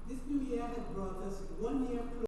This new year has brought us 1 year closer.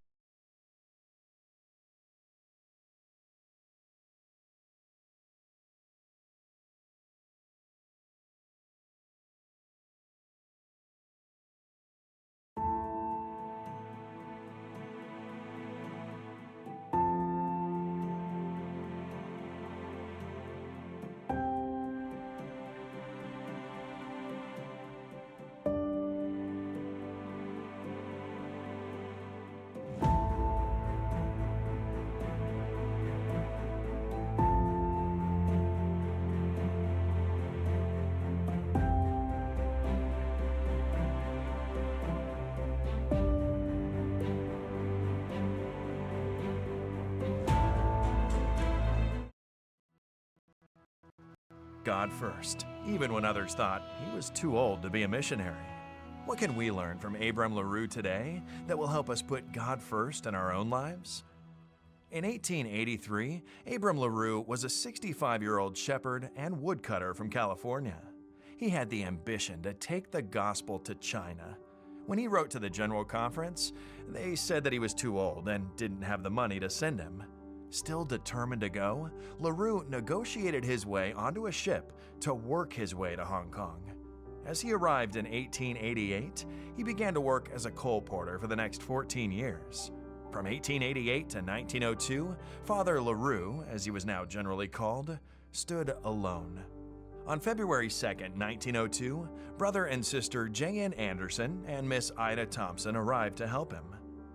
God first, even when others thought he was too old to be a missionary. What can we learn from Abram LaRue today that will help us put God first in our own lives? In 1883, Abram LaRue was a 65-year-old shepherd and woodcutter from California. He had the ambition to take the gospel to China. When he wrote to the General Conference, they said that he was too old and didn't have the money to send him. Still determined to go, LaRue negotiated his way onto a ship to work his way to Hong Kong. As he arrived in 1888, he began to work as a coal porter for the next 14 years. From 1888 to 1902, Father LaRue, as he was now generally called, stood alone. On February 2, 1902, brother and sister J.N. Anderson and Miss Ida Thompson arrived to help him.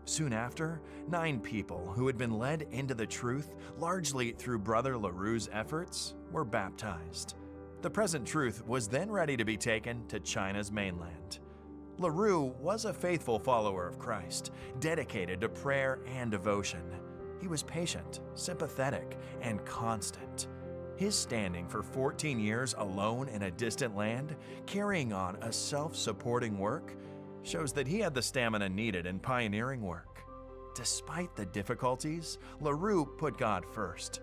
Soon after, 9 people who had been led into the truth largely through Brother LaRue's efforts were baptized. The present truth was then ready to be taken to China's mainland. LaRue was a faithful follower of Christ, dedicated to prayer and devotion. He was patient, sympathetic, and constant. His standing for 14 years alone in a distant land, carrying on a self-supporting work, shows that he had the stamina needed in pioneering work. Despite the difficulties, LaRue put God first.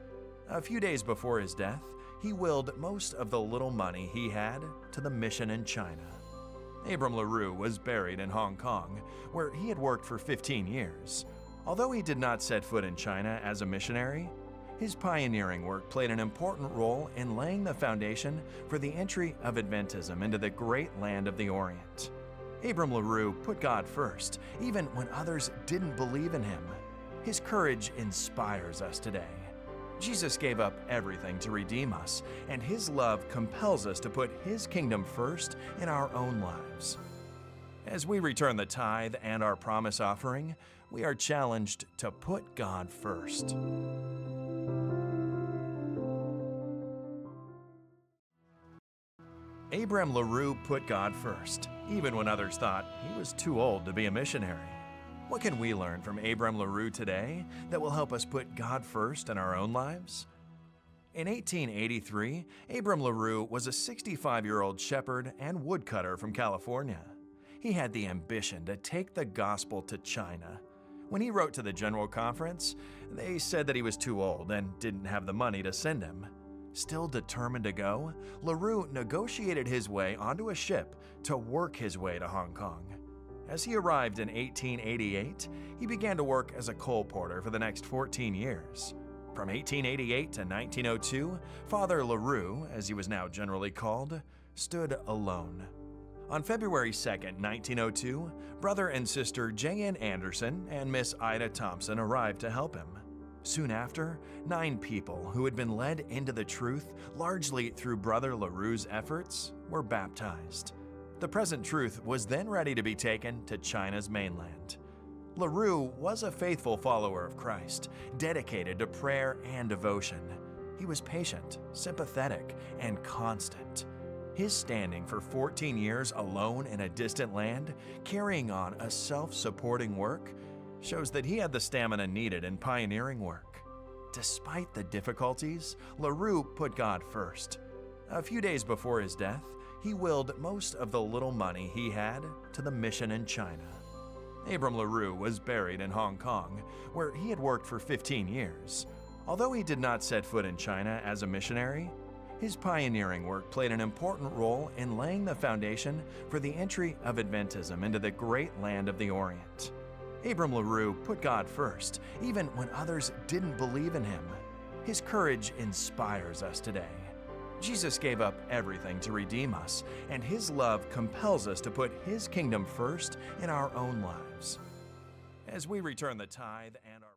A few days before his death, he willed most of the little money he had to the mission in China. Abram LaRue was buried in Hong Kong, where he had worked for 15 years. Although he did not set foot in China as a missionary, his pioneering work played an important role in laying the foundation for the entry of Adventism into the great land of the Orient. Abram LaRue put God first, even when others didn't believe in him. His courage inspires us today. Jesus gave up everything to redeem us, and his love compels us to put his kingdom first in our own lives. As we return the tithe and our promise offering, we are challenged to put God first. Abram LaRue put God first, even when others thought he was too old to be a missionary. What can we learn from Abram LaRue today that will help us put God first in our own lives? In 1883, Abram LaRue was a 65-year-old shepherd and woodcutter from California. He had the ambition to take the gospel to China. When he wrote to the General Conference, they said that he was too old and didn't have the money to send him. Still determined to go, LaRue negotiated his way onto a ship to work his way to Hong Kong. As he arrived in 1888, he began to work as a coal porter for the next 14 years. From 1888 to 1902, Father LaRue, as he was now generally called, stood alone. On February 2, 1902, brother and sister J.N. Anderson and Miss Ida Thompson arrived to help him. Soon after, 9 people who had been led into the truth largely through Brother LaRue's efforts were baptized. The present truth was then ready to be taken to China's mainland. LaRue was a faithful follower of Christ, dedicated to prayer and devotion. He was patient, sympathetic, and constant. His standing for 14 years alone in a distant land, carrying on a self-supporting work, shows that he had the stamina needed in pioneering work. Despite the difficulties, LaRue put God first. A few days before his death, he willed most of the little money he had to the mission in China. Abram LaRue was buried in Hong Kong, where he had worked for 15 years. Although he did not set foot in China as a missionary, His pioneering work played an important role in laying the foundation for the entry of Adventism into the great land of the Orient. Abram LaRue put God first, even when others didn't believe in him. His courage inspires us today. Jesus gave up everything to redeem us, and his love compels us to put his kingdom first in our own lives. As we return the tithe and our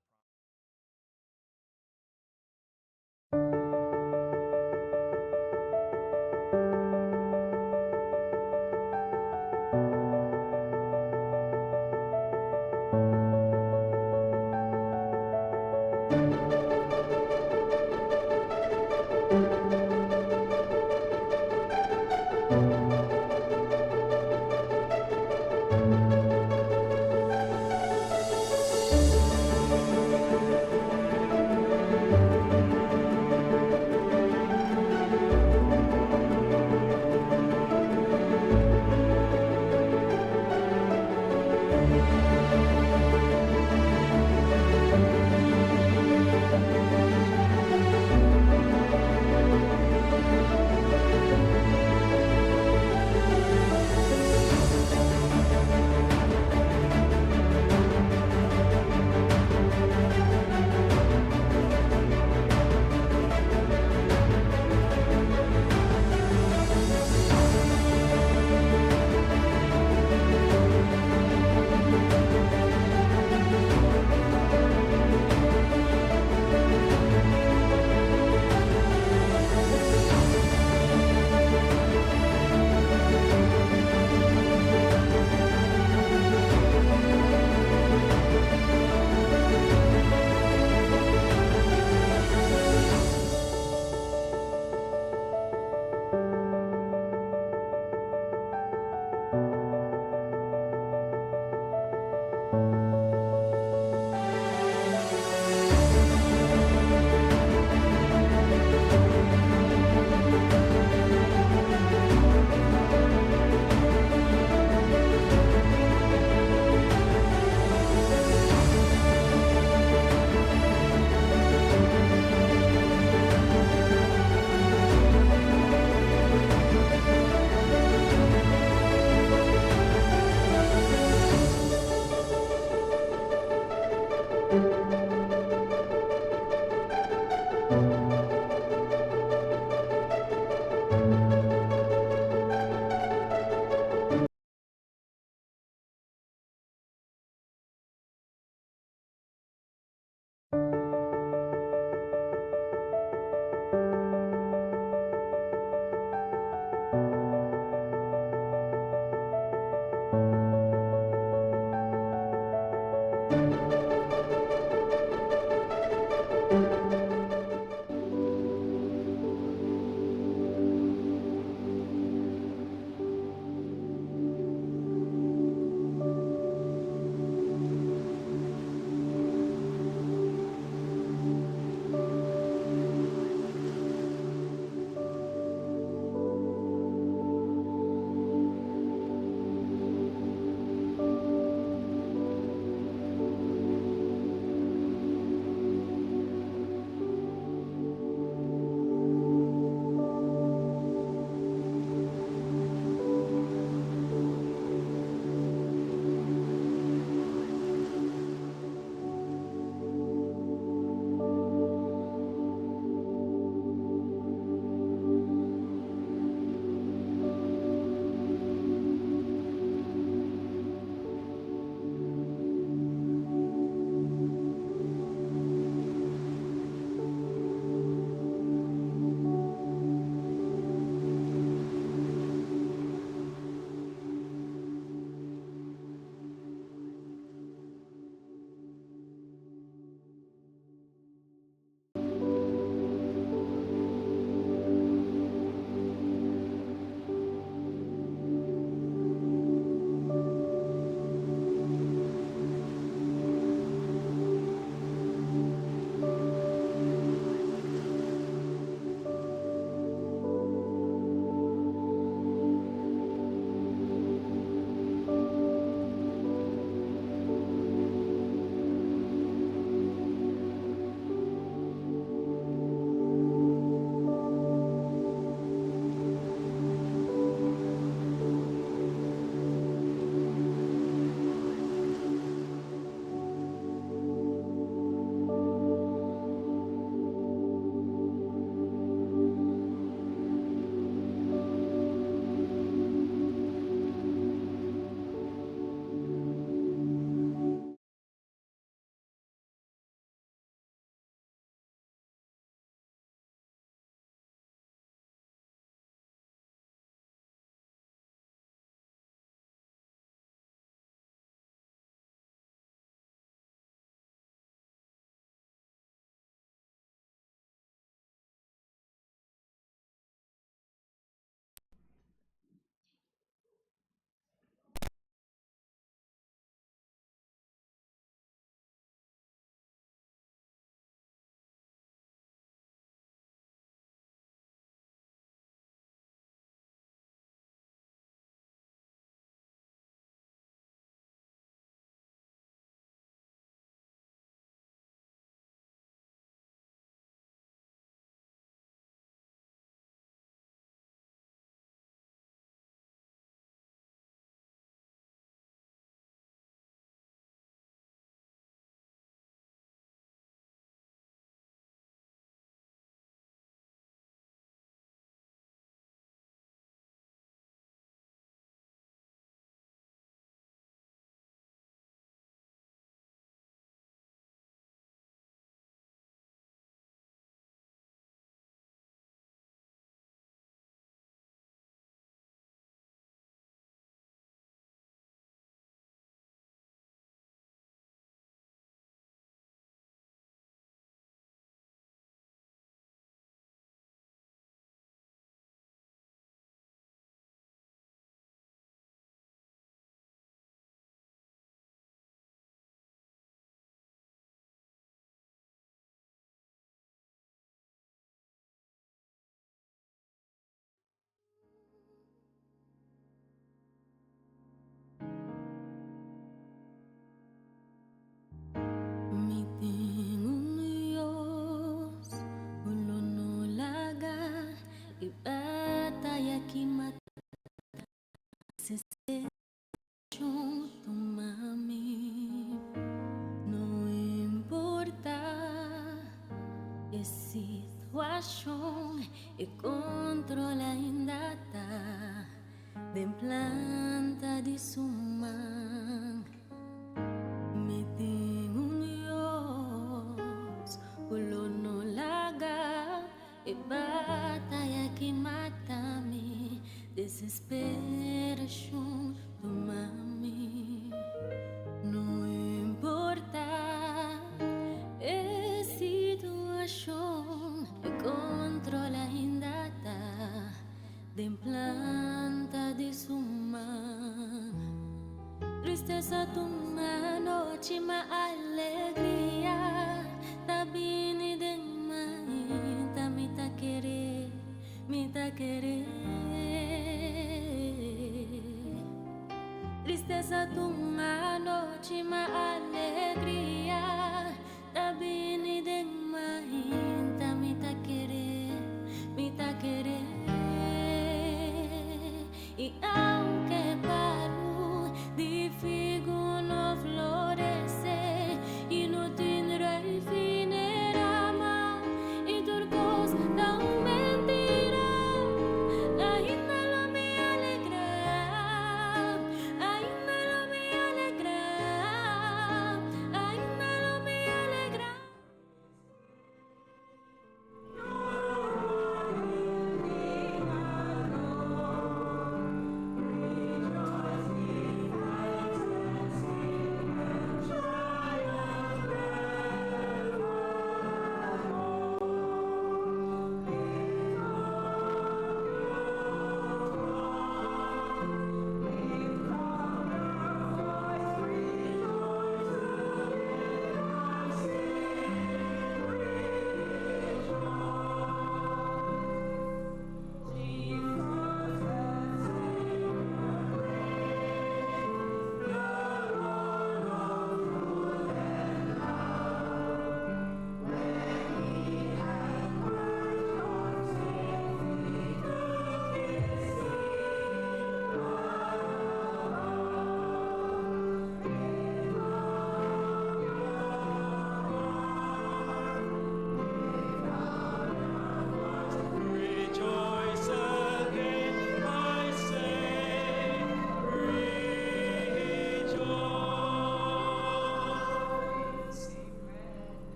junto, mami. Não importa a situação, e controla ainda tá de planta de sumang. Me tem Dios, ulo no laga, e batalha que mata-me, desesperação do mami. Não importa a situação, controla ainda tá de planta de suma. Tristeza tuma noite, ma alegria da Bini de mãe, tá me tá querer, me tá querer. Tristeza tuma noite, ma alegria da Bini de mãe, tá me tá querer, me tá querer. E aunque paro de figo no florece e não tendré finera e turcos tão mentira, ainda não me alegra, ainda não me alegra, ainda não me alegra.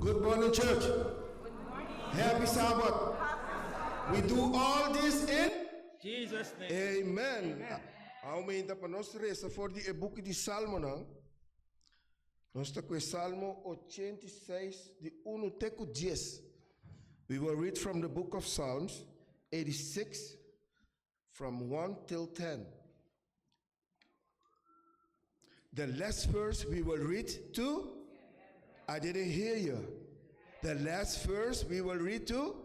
Good morning, church. Happy Sabbath. We do all this in Jesus' name. Amen. Aumenta para nós resta for di book di Salmo não. Nós está com Salmo 86 de 1 teco 10. We will read from the book of Psalms 86 from 1 till 10. The last verse we will read to. I didn't hear you. The last verse we will read to.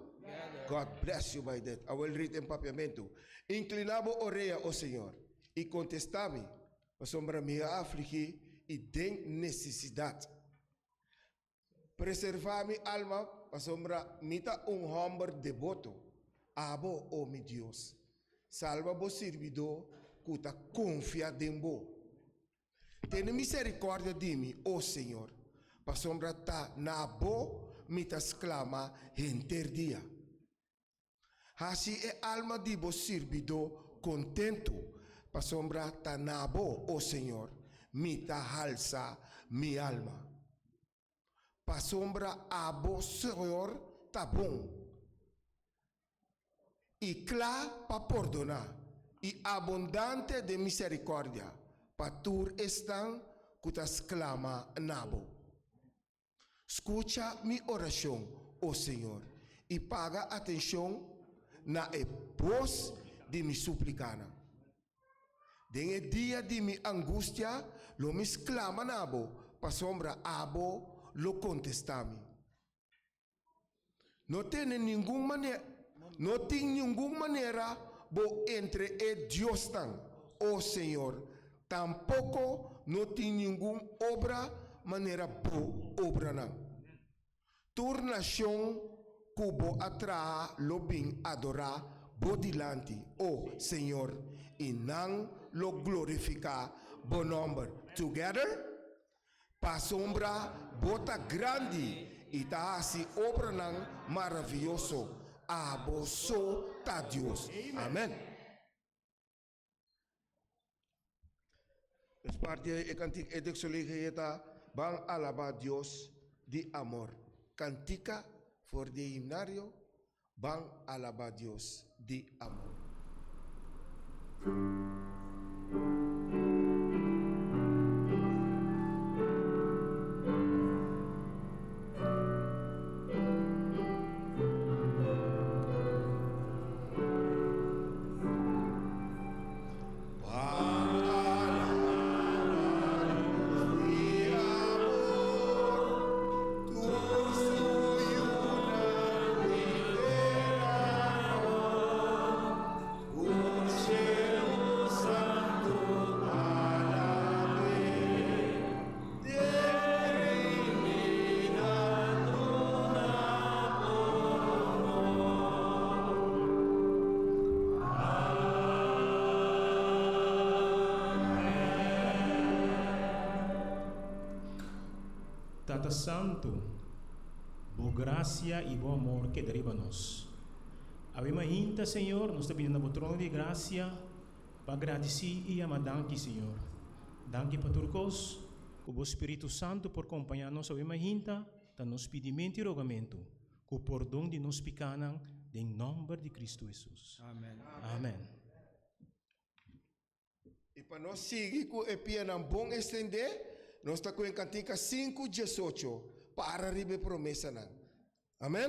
God bless you by that. I will read en papiamento. Inclinabo oreia, o Senhor, e contestame, a sombra minha aflige e tem necessidade. Preservar-me alma, a sombra mita hombre devoto. Abo, oh mi Dios. Salva bo servidor, cuta confia dembo. Ten misericórdia de mim, oh Senhor. Pa sombra ta na bo mita exclama enterdia. Assim é alma de bo servidor contento. Pa sombra ta na bo, oh Senhor, mita halsa mi alma. Pa sombra abo Senhor ta bom. E clá pa perdonar. E abundante de misericórdia. Pa tur estão cutas clama nabo. Escucha mi oração, oh Senhor, e paga atenção na voz de mi suplicana. Den dia de mi angústia, lo me exclama nabo, pa sombra abo lo contestami. Não tem nenhuma maneira bo entre Deus tan. oh Señor, tampoco no tiene ninguna obra, manera bo obra nan. Tur nación cubo atra lo bin adora bodilante, oh Señor, y nan lo glorifica bo nombre. Together, pa sombra bota grande y ta así obra nan maravilloso. Aboso ta Dios. Amén. Es parte de cantic edexoligeta van alabar Dios de amor. Cantica for de himnario van alabar Dios de amor. Tata Santo, boa graça e bom amor que deriva nos. Avema hinta, Senhor, nós estamos no trono de graça para agradecer e amar danke, Senhor. Danke para turcos, o Espírito Santo por acompanhar-nos. Avema hinta, tá nos pedimento e rogamento, com o perdão de nos picanan, em nome de Cristo Jesus. Amém. Amém. E para nós seguir com o piano bom estender, nós estamos com a cantica 5:18 para arriba Promesanan. Amém?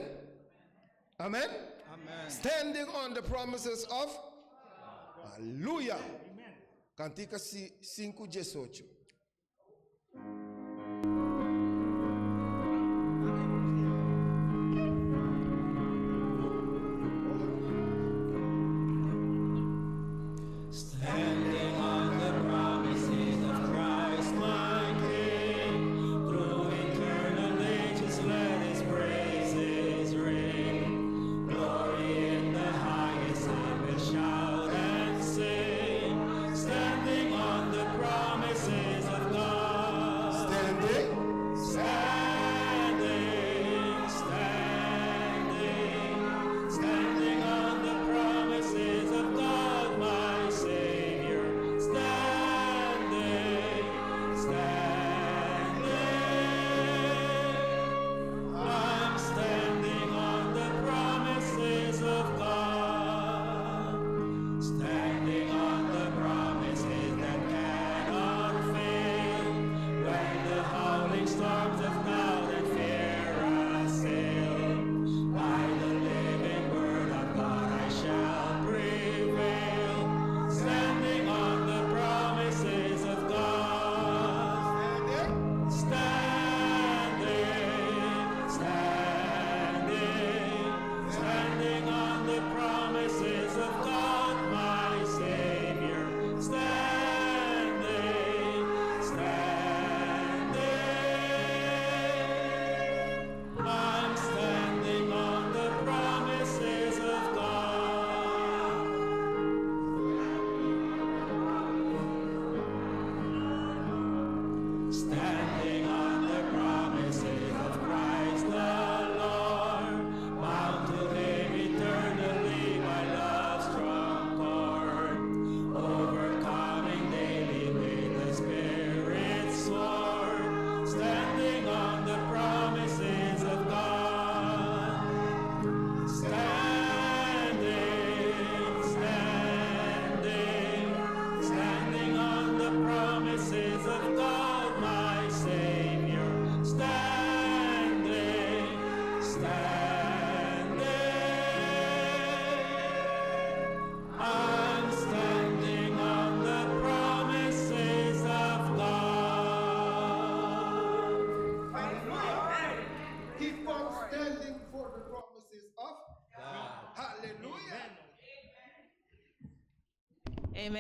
Amém? Amém. Standing on the promises of Hallelujah. Cantica 5:18.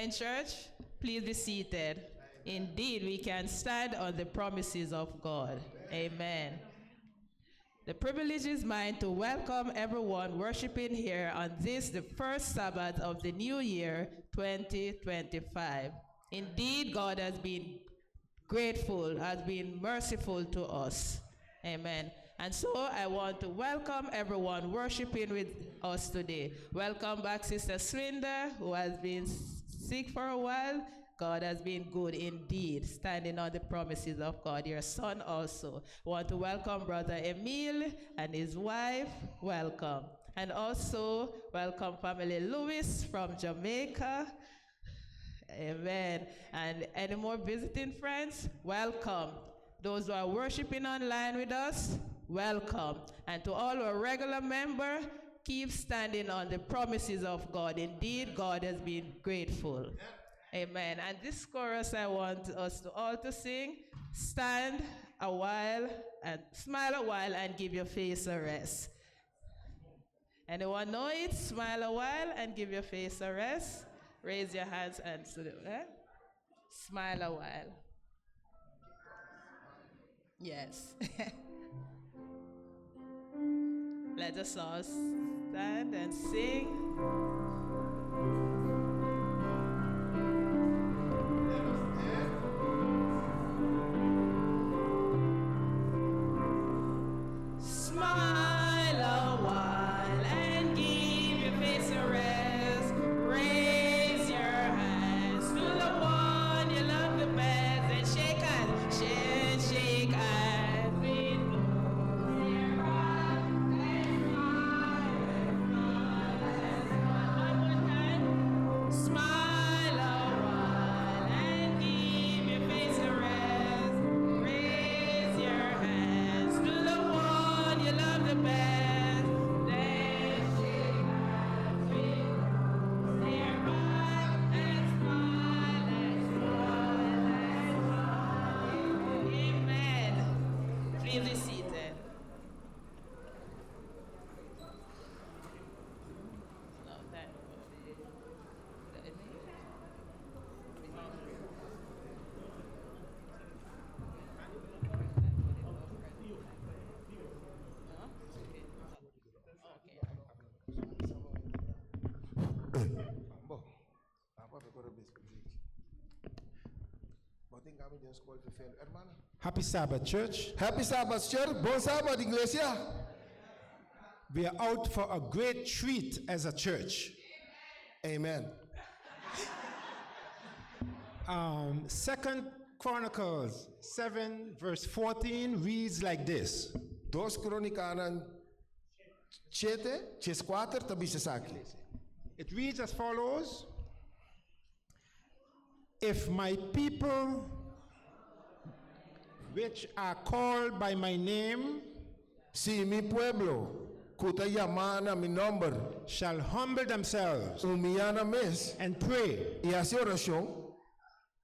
Amen, church. Please be seated. Indeed, we can stand on the promises of God. Amen. The privilege is mine to welcome everyone worshiping here on this, the first Sabbath of the new year, 2025. Indeed, God has been grateful, has been merciful to us. Amen. And so I want to welcome everyone worshiping with us today. Welcome back, Sister Swinda, who has been sick for a while. God has been good indeed, standing on the promises of God. Your son also. Want to welcome Brother Emile and his wife. Welcome. And also welcome family Lewis from Jamaica. Amen. And any more visiting friends? Welcome. Those who are worshiping online with us, welcome. And to all our regular members, keep standing on the promises of God. Indeed, God has been grateful. Amen. And this chorus I want us to all to sing. Stand a while and smile a while and give your face a rest. Anyone know it? Smile a while and give your face a rest. Raise your hands and smile a while. Yes. Let us all stand and sing. Smile a while and give your face a rest. Raise your hands to the one you love the best and shake hands, shake hands with their eyes and smile. One more time. Smile a while and give your face a rest. Raise your hands to the one you love the best. Then shake hands with their eyes and smile and smile and smile. Amen. Please be seated. No, thank you. Happy Sabbath, church. Happy Sabbath, church. Bon Sabbath, iglesia. We are out for a great treat as a church. Amen. Second Chronicles 7 verse 14 reads like this. Dos Chronicanan 7, 4, tabi sa saki. It reads as follows. If my people, which are called by my name, Si mi pueblo, kuta llamana mi nombre, shall humble themselves humillana mes, and pray y hace oración,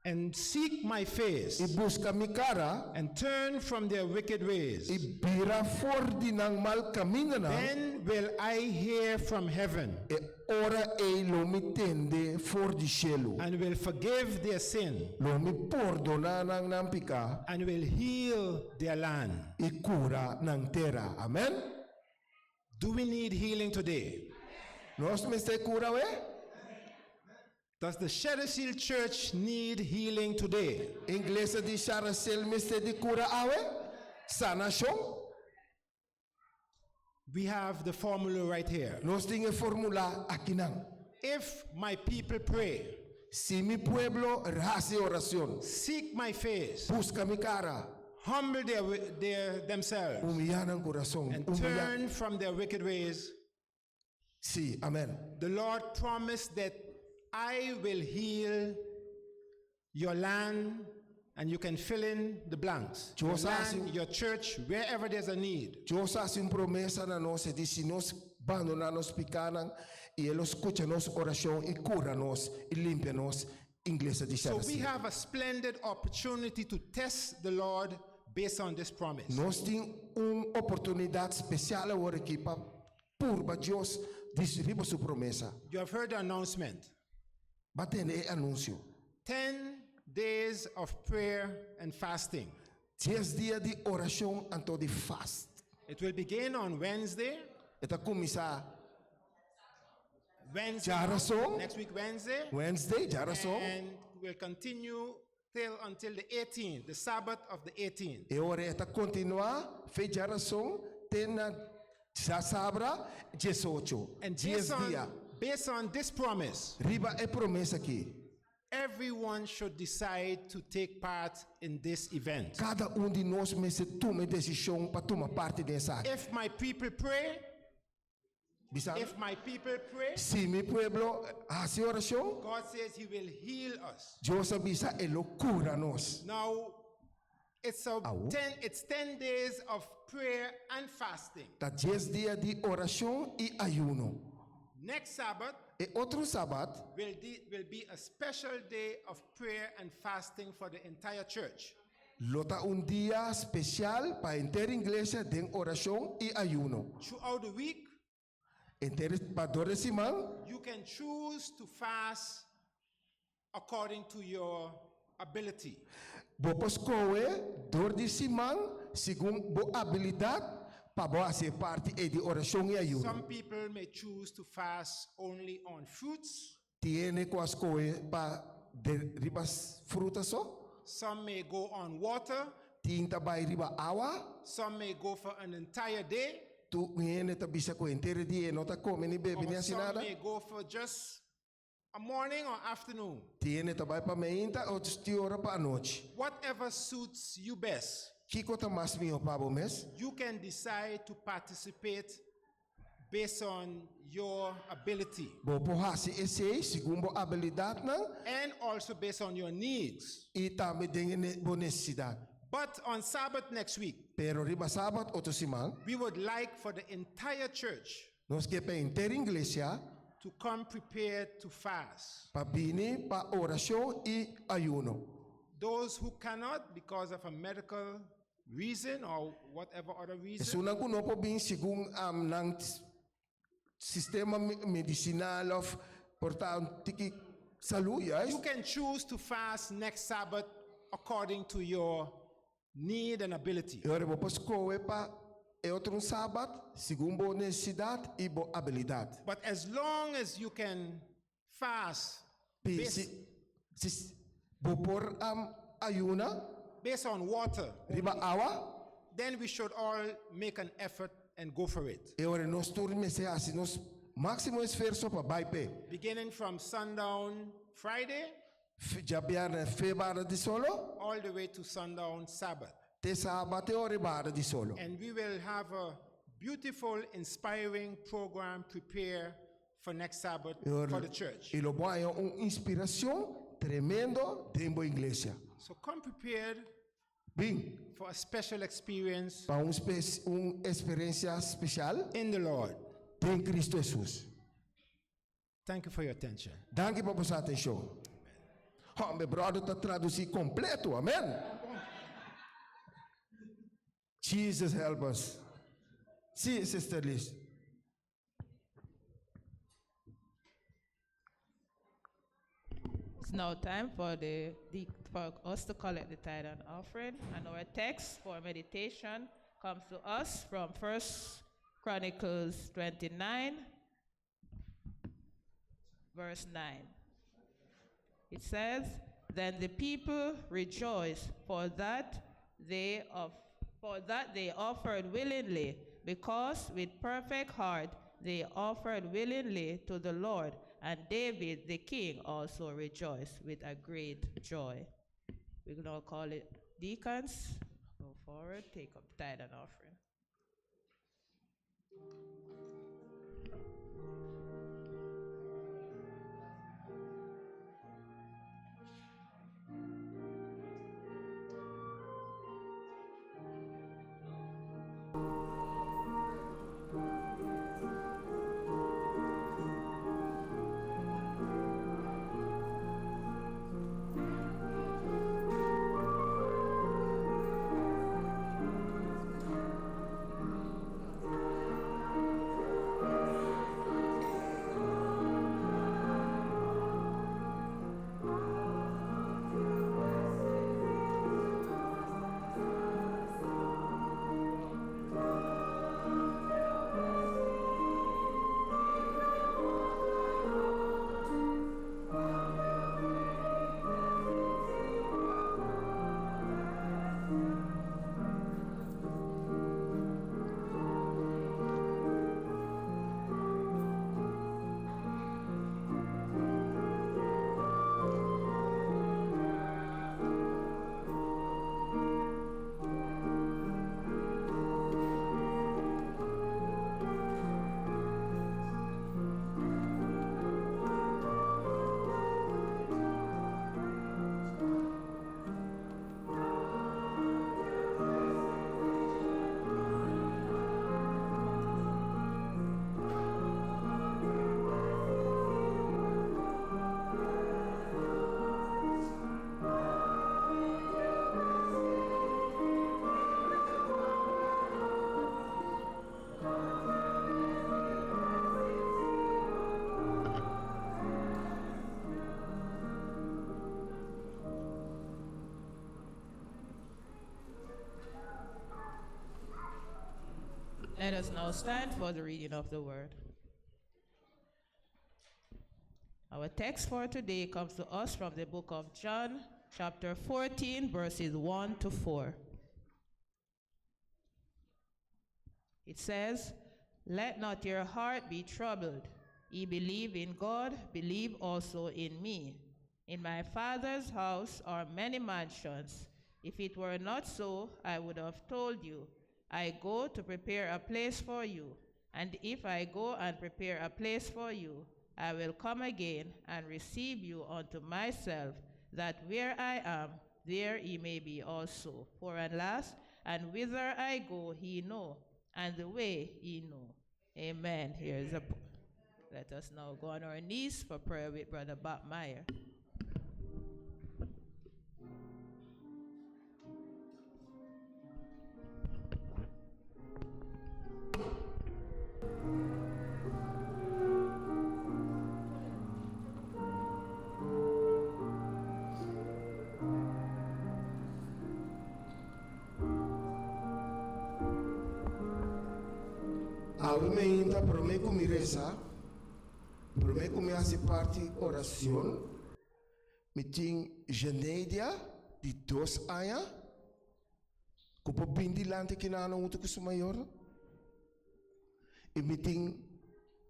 and seek my face y busca mi cara, and turn from their wicked ways, y vira for di ng mal camino na, then will I hear from heaven e ora e lo mi tende for di cielo. and will forgive their sin Lo mi perdona ng nampika, and will heal their land. y cura ng terra. Amen? Do we need healing today? Nos me este cura, we? Does the Cher Asile Church need healing today? Inglesa di Cher Asile me este di cura awe? Sanación? We have the formula right here. Nos tinge formula aquí nang. If my people pray, Si mi pueblo hace oración, seek my face, busca mi cara, humble themselves, humillan ang corazón, and humillan. turn from their wicked ways, Sí, amén. the Lord promised that I will heal your land, and you can fill in the blanks. Your Dios hace- land, your church, wherever there's a need. Dios hace una promesa na nos e dice nos abandonanos picanan y él escucha nos oración y cúranos y limpianos. Iglesia de So we Servisio. have a splendid opportunity to test the Lord based on this promise. Nos tem uma oportunidade especial agora aqui para purba Deus distribuir sua promessa. You have heard the announcement. Batendo é anúncio. 10 days of prayer and fasting. 10 dias de oração anto de fast. It will begin on Wednesday. Eta começar Wednesday, Jaração. next week Wednesday, Wednesday, jaração. and will continue until the 18th, the Sabbath of the 18th. E ora eta continuar, fez jaração, tem na sabra 18. And 10 dias. based on this promise, Riba é promessa aqui. everyone should decide to take part in this event. Cada de nós se toma decisão para tomar parte dessa. If my people pray, Bisa? if my people pray, Se mi pueblo hace oração, God says He will heal us. Deus avisa ele cura nós. Now, it's 10 days of prayer and fasting. Tá 10 dias de oração e ayuno. Next Sabbath E outro sábado will be a special day of prayer and fasting for the entire church. lota dia especial para inteira igreja de oração e ayuno. Throughout the week, Inteira para 2 semanas, you can choose to fast according to your ability. vos coe 2 semanas segundo boa habilidade para fazer parte de oração e ayuno. Some people may choose to fast only on fruits. Tiene quas coe para ribas frutas só. Some may go on water. Tinta by riba awa. Some may go for an entire day. Tu ngene ta bisa ko inteira dia não ta come ni bebe ni Or some asinada. may go for just a morning or afternoon. Tiene ta vai para meinta ou ti ora para noite. Whatever suits you best. Kiko ta mas mio pabo mes. You can decide to participate based on your ability Bo pohasi esse segundo habilidade na and also based on your needs. e também tem bo necessidade. But on Sabbath next week, Pero riba sábado outro semana, we would like for the entire church nós que para inteira igreja to come prepared to fast. para Bini para oração e ayuno. Those who cannot because of a medical reason or whatever other E reason, suna kuno po bin segundo nang sistema medicinal of portanto tiki salu yes. you can choose to fast next Sabbath according to your need and ability. E ora vos coe para é outro sábado segundo necessidade e bo habilidade. But as long as you can fast based, Si bo por ayuna based on water, riba awa then we should all make an effort and go for it. e ora nós turme se assim nós máximo esforço para baipe. Beginning from sundown Friday Já biar febara de solo all the way to sundown Sabbath. te sábado e ora bara de solo. And we will have a beautiful, inspiring program prepared for next Sabbath E ora for the church. e lo buono é inspiração tremendo dentro da igreja. So come prepared Bem, for a special experience para experiência especial in the Lord. em Cristo Jesus. Thank you for your attention. Danke por vossa atenção. Oh, meu brother está traduzido completo, amém? Jesus help us. Sim, Sister Liz. It's now time for for us to collect the tithe and offering, and our text for meditation comes to us from 1 Chronicles 29, verse 9. It says, "Then the people rejoiced for that they offered willingly, because with perfect heart they offered willingly to the Lord. And David the king also rejoiced with a great joy." We will now call it deacons. Go forward, take up tithe and offering. us now stand for the reading of the word. Our text for today comes to us from the book of John, chapter 14, verses 1 to 4. It says, "Let not your heart be troubled. Ye believe in God, believe also in me. In my Father's house are many mansions. If it were not so, I would have told you. I go to prepare a place for you. And if I go and prepare a place for you, I will come again and receive you unto myself, that where I am, there ye may be also. For and last, and whither I go ye know, and the way ye know." Amen. Let us now go on our knees for prayer with Brother Bob Meyer. Aumenta para mí como reza, para mí como hace parte oración. Me ting Genedia de 2 anos, como bindi lante que não muito que maior. E me ting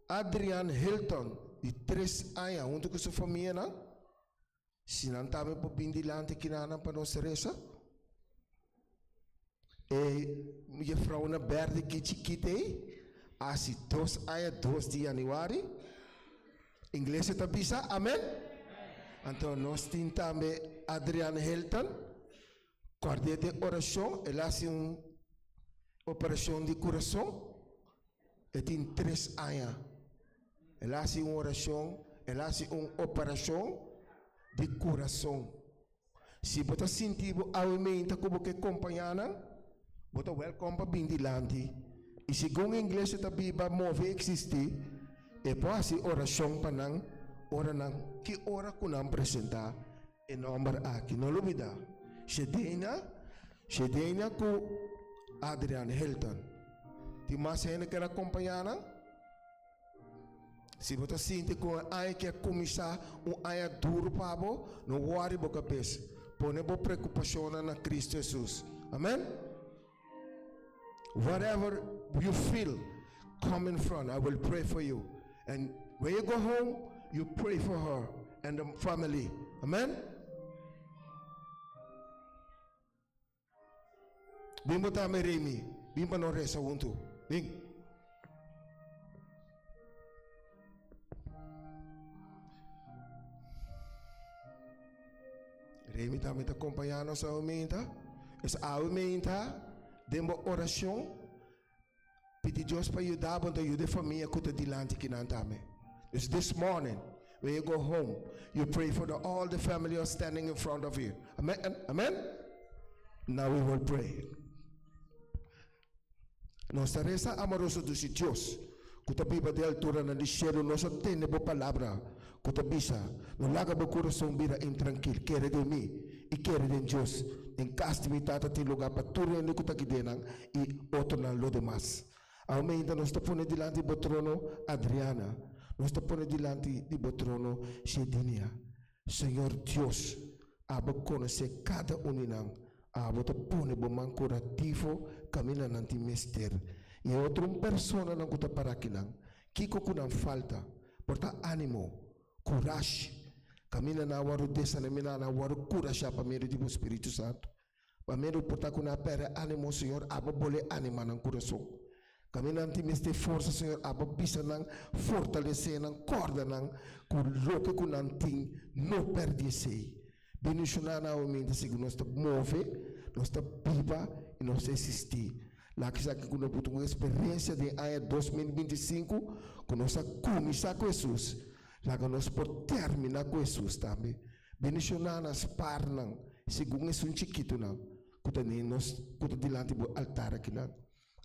Adrian Hilton de 3 anos, muito que sua família não. Se não tá bem para bindi lante que não para nossa reza. E minha vrouw na berde que chiquite. Asi 2 anos 2 de januari. Inglês está bisa, amém? Então nós temos também Adrian Hilton, quarta de oração, ele faz operação de coração, ele tem 3 anos. Ele faz oração, ele faz operação de coração. Se você sentir aumenta como que acompanhar, você welcome para bindilante. E segundo o inglês, a Bíblia move existe, e pode ser oração para nang, ora nang, que ora que não apresentar, e nome aqui, não lubida. Shedena com Adrian Hilton. Tem mais gente que acompanhar, se você sente que a que começar a duro para você, não worry boca pes, põe boa preocupação na Cristo Jesus. Amém? Whatever you feel coming from, I will pray for you. And when you go home, you pray for her and the family. Amen? Bimbo tame remi, bimbo no resa untu. Bing. Remi tame te acompanhando sa aumenta. Es aumenta. Dembo oração, pedir Deus para ajudar, para ajudar a família que está diante que não está. It's this morning, when you go home, you pray for all the family are standing in front of you. Amen? Amen? Now we will pray. Nossa reza amorosa dos Deus, que está viva de altura na cielo, nossa tende boa palavra, que está bisa, não laga bo coração bira intranquilo, quer de mim e quer de Deus. En casa mi tata tem lugar para tudo ele que está aqui dentro e outro não lo demais. Aumenta nós está pondo diante do trono Adriana, nós está pondo diante do trono Shedinia. Senhor Deus, aba conhecer cada uninang, aba te pone bo man curativo camina nanti mester. E outra persona não está para aqui não, que coco não falta, porta ânimo, coragem. Camina na waru desa na mina na waru cura para meio do Espírito Santo. Para meio portar com na pera ânimo, Senhor, aba bole anima na coração. Camina anti meste força, Senhor, aba bisa nang fortalecer nang corda nang com loque com nanting não perde sei. Beniciona na o mente se nós está move, nós está viva e nós existir. Lá que sabe que nós temos uma experiência de ano 2025, que nós começar com Jesus. Lá que nós por terminar com Jesus também. Beniciona nas parnang, segundo esse chiquito não, que nós que diante do altar aqui não.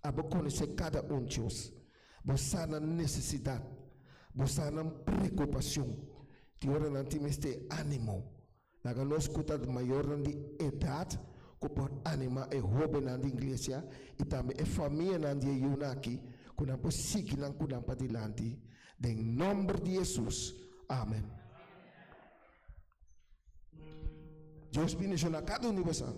Aba conhecer cada Deus. Você na necessidade, você na preocupação. Que ora não tem este ânimo. Lá que nós que maior de idade, que por anima é jovem na igreja e também é família na de Yunaki. kuna po sigilang kuna patilanti, den nombre de Jesus. Amen. Dios bendiga a cada um de vocês.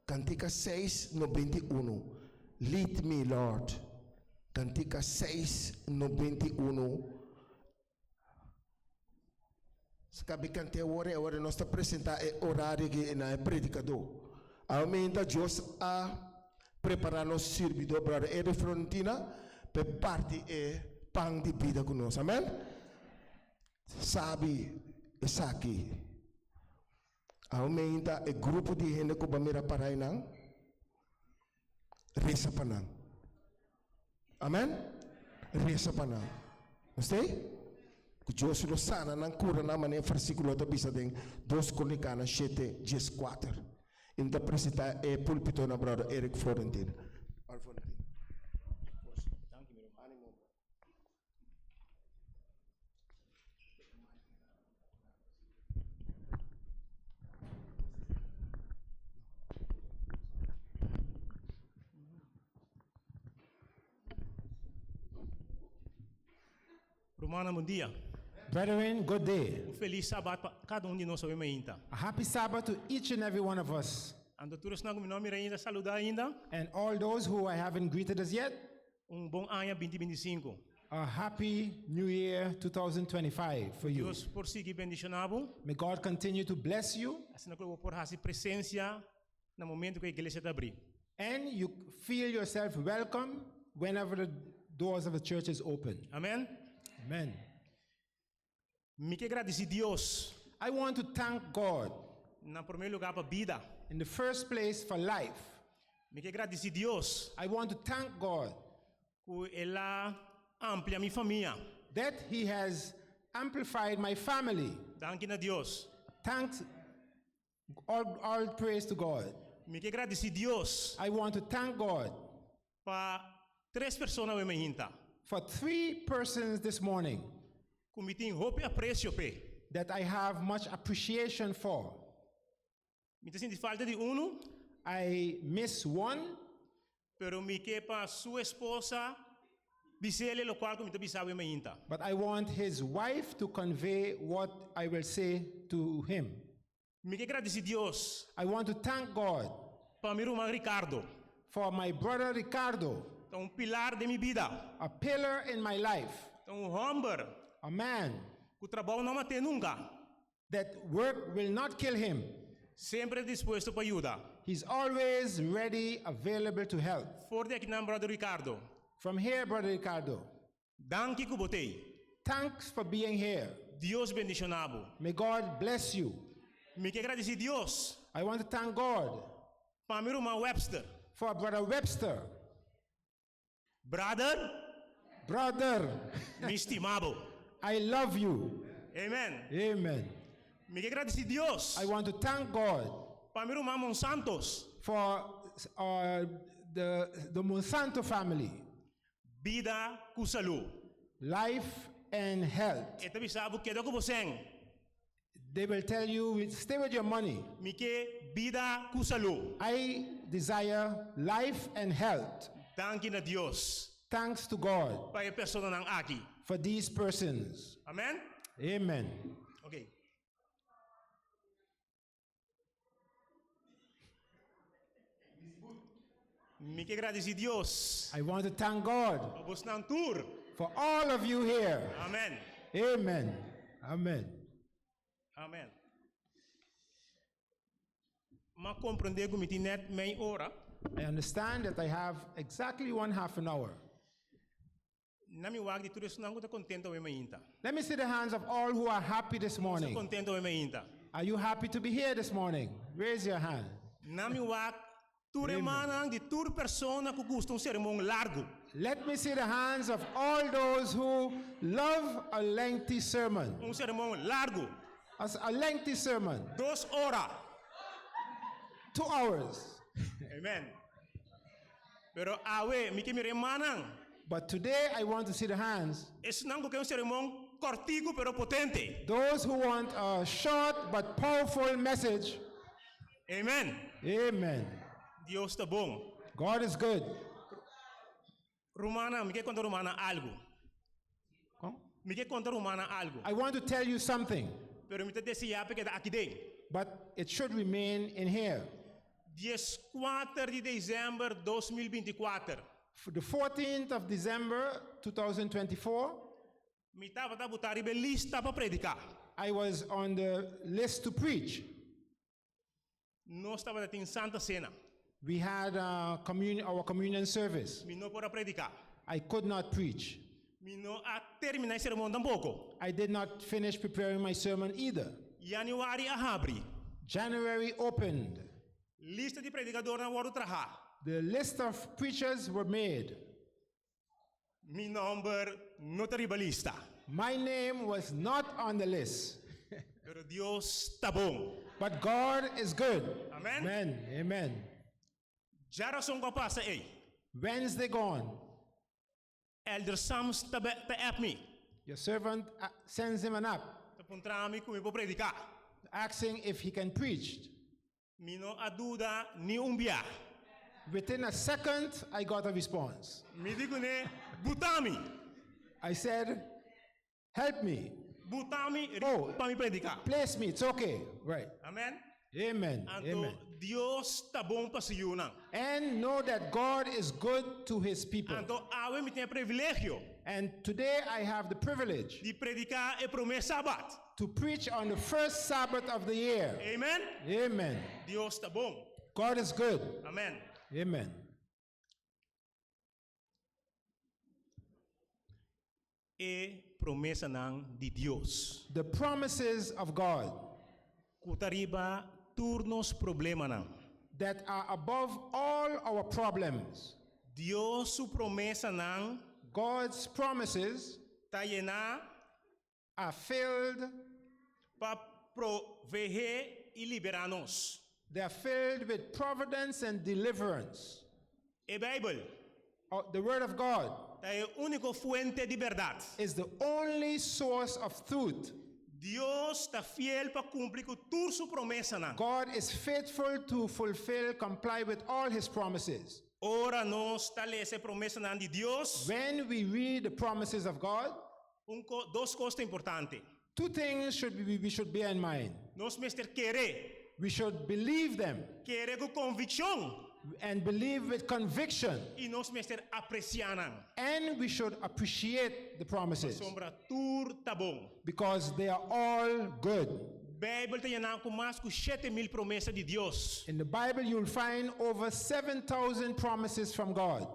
Cantica 6:91. Lead me, Lord. Cantica 6:91. Sabe cante ora nós está apresentar o horário que na predicador. Aumenta Deus a preparar nosso servidor para E.Florintina para parte pão de vida conosco. Amém? Sabe essa aqui. Aumenta o grupo de gente que vai mirar para aí não. Reza para não. Amém? Reza para não. Gostei? Que Deus nos sana não cura na maneira versículo da bisa den 2 Crônicas 7:14. Então apresenta o púlpito na brother E.Florintina. Romana, bom dia. Brethren, good day. Feliz Sabat para cada um de nós hoje ainda. A happy Sabbath to each and every one of us. Ando todos nós nome ainda saludar ainda. And all those who I haven't greeted us yet, Bom ano 2025. a happy New Year 2025 for you. Deus por seguir bendicionado. May God continue to bless you Assim que eu vou por essa presença no momento que a igreja está abrir. and you feel yourself welcome whenever the doors of the church is open. Amém. Amen. Me que agradecer Deus I want to thank God na primeiro lugar para vida. in the first place for life. Me que agradecer Deus I want to thank God por ela amplia minha família. that He has amplified my family. Danke a Deus. Thanks, all praise to God. Me que agradecer Deus I want to thank God para 3 pessoas hoje ainda. for 3 persons this morning Como tem roupa e apreço pe. that I have much appreciation for. Me te senti falta de I miss one, pero me que para sua esposa bisele lo qual como te bisava ainda. but I want his wife to convey what I will say to him. Me que agradecer Deus I want to thank God para meu irmão Ricardo. for my brother Ricardo, Pilar de minha vida. a pillar in my life, Homem a man que o trabalho não mate nunca. that work will not kill him. Sempre disposto para ajudar. He's always ready, available to help. Forte aqui na brother Ricardo. From here, brother Ricardo, Danke que botei. thanks for being here. Deus bendicionado. May God bless you. Me que agradecer Deus I want to thank God para meu irmão Webster. for brother Webster. Brother, Brother, me estimado. I love you. Amen. Amen. Me que agradecer Deus I want to thank God para meu irmão Monsantos. for the Monsanto family, Vida com saúde. life and health. Esta bisabo que do com você. They will tell you, stay with your money. Me que vida com saúde. I desire life and health. Danke a Deus Thanks to God para a pessoa não aqui. for these persons. Amen. Amen. Okay. Me que agradecer Deus. I want to thank God Vos não tour. for all of you here. Amen. Amen. Amen. Amen. Ma compreender como tem net meia hora. I understand that I have exactly 1/2 an hour. Na mi wag di tudo isso não está contento o ainda. Let me see the hands of all who are happy this Está morning. contento o ainda. Are you happy to be here this morning? Raise your hand. Na mi wag Tu remanang di tur persona que gustam sermão largo. Let me see the hands of all those who love a lengthy sermon. Sermão largo. As a lengthy sermon, 2 horas. 2 hours. Amen. Pero awe, mi que me remanang. But today I want to see the hands. Es nango que sermão cortico pero potente. Those who want a short but powerful message. Amen. Amen. Dios está bom. God is good. Romana, me que conta Romana algo. Me que conta Romana algo. I want to tell you something, Pero me te decía porque aqui dentro. but it should remain in here. 14 de dezembro 2024. For the 14th of December 2024, Me estava a botar em lista para predicar. I was on the list to preach. Nós estava em Santa Cena. We had our communion service. Me não para predicar. I could not preach. Me não a terminar esse sermão tampouco. I did not finish preparing my sermon either. Januário abre. January opened. Lista de predicador na hora trabalhar. The list of preachers were made. Mi number não está na lista. My name was not on the list. Pero Dios está bom. But God is good. Amen. Amen. Amen. Já razão que passa aí. Wednesday gone. Elder Sam está app me. Your servant sends him an app Está apontando como eu vou predicar. asking if he can preach. Me não há dúvida ni bia. Within a second, I got a response. Me digo né, butami. I said, help me. Butami Oh. para me predicar. Place me. It's okay. Right. Amen. Amen. Anto Amen. Dios está bom para si una. And know that God is good to his people. Anto awe me tem privilégio And today I have the privilege de predicar e promessa Sabat. to preach on the first Sabbath of the year. Amen. Amen. Dios está bom. God is good. Amen. Amen. E promesanan di Dios. The promises of God Kutariba turnos problema nan. that are above all our problems. Dios su promesa nan God's promises ta llena are filled, pa proveger y liberarnos. they are filled with providence and deliverance. E Bible The Word of God ta é único fuente de verdade. is the only source of truth. Dios está fiel para cumprir com toda su promesa nan. God is faithful to fulfill, comply with all his promises. Ora nos ta lese promesa nan di Dios. When we read the promises of God, Dos coisas importantes. two things we should bear in mind. Nos mester querer We should believe them com convicção and believe with conviction, e nos mester apreciar nan. and we should appreciate the promises Sombra tur tá bom. because they are all good. Bible tem com mais que 7,000 promessas de Deus. In the Bible, you'll find over 7,000 promises from God.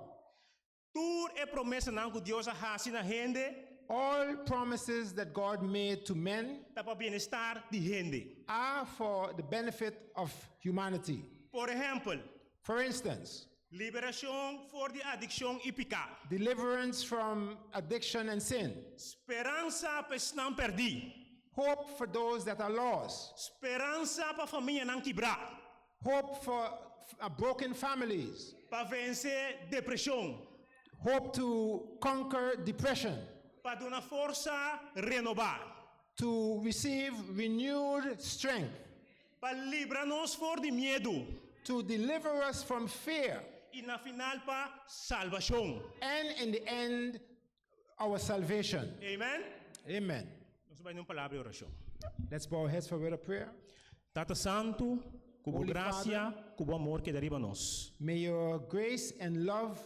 Tur é promessa não que Deus faz na gente, All promises that God made to men tá para bem-estar de gente. are for the benefit of humanity. Por exemplo, For instance, liberação for de adicção e pecado. deliverance from addiction and sin, Esperança para os não perdi. hope for those that are lost, Esperança para a família não quebrar. hope for broken families, Para vencer depressão. hope to conquer depression, Para dar uma força renovar. to receive renewed strength, Para livrar-nos for de medo. to deliver us from fear, E na final para salvação. and in the end, our salvation. Amen. Amen. Nós vamos uma palavra de oração. Let's bow our heads for a word of prayer. Tata Santo, cubo Holy gracia, cubo amor que deriva nós. May your grace and love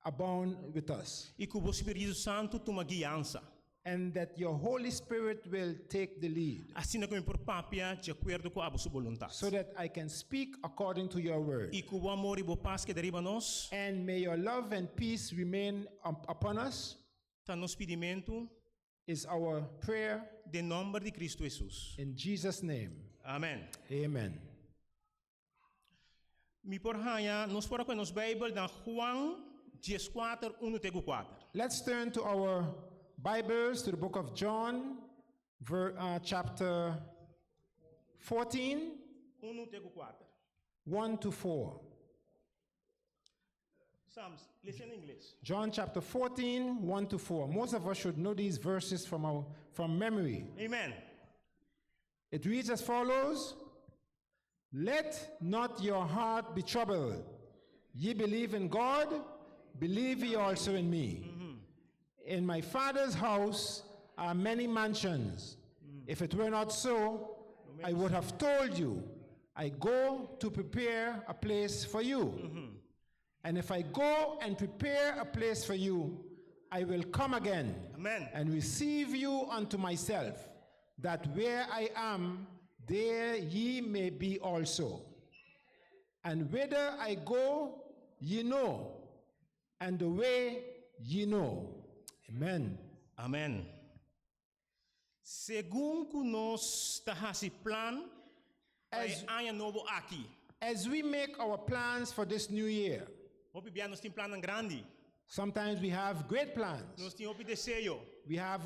abound with us, E cubo Espírito Santo toma guiança. and that your Holy Spirit will take the lead, Assim como por papia, de acordo com a sua vontade. so that I can speak according to your word. E cubo amor e boa paz que deriva nós. And may your love and peace remain upon us, Tá nos pedimento is our prayer de nome de Cristo Jesus. in Jesus' name. Amém. Amen. Mi porhaya, nos fora com nos Bible na Juan 14, 1-4. Let's turn to our Bibles to the book of John, chapter 14, 1-4. 1 to 4. Psalms, listen in English. John chapter 14, 1 to 4. Most of us should know these verses from memory. Amen. It reads as follows: Let not your heart be troubled. Ye believe in God, believe ye also in me. In my Father's house are many mansions. If it were not so, I would have told you, I go to prepare a place for you. And if I go and prepare a place for you, I will come again. Amen. And receive you unto myself, that where I am, there ye may be also. And whither I go, ye know, and the way ye know. Amen. Amen. Según que nos tahasi plan, As- ay aya novo aqui. As we make our plans for this new year, Hopi bia nos tem plano grande. sometimes we have great plans. Nos tem hopi desejo. We have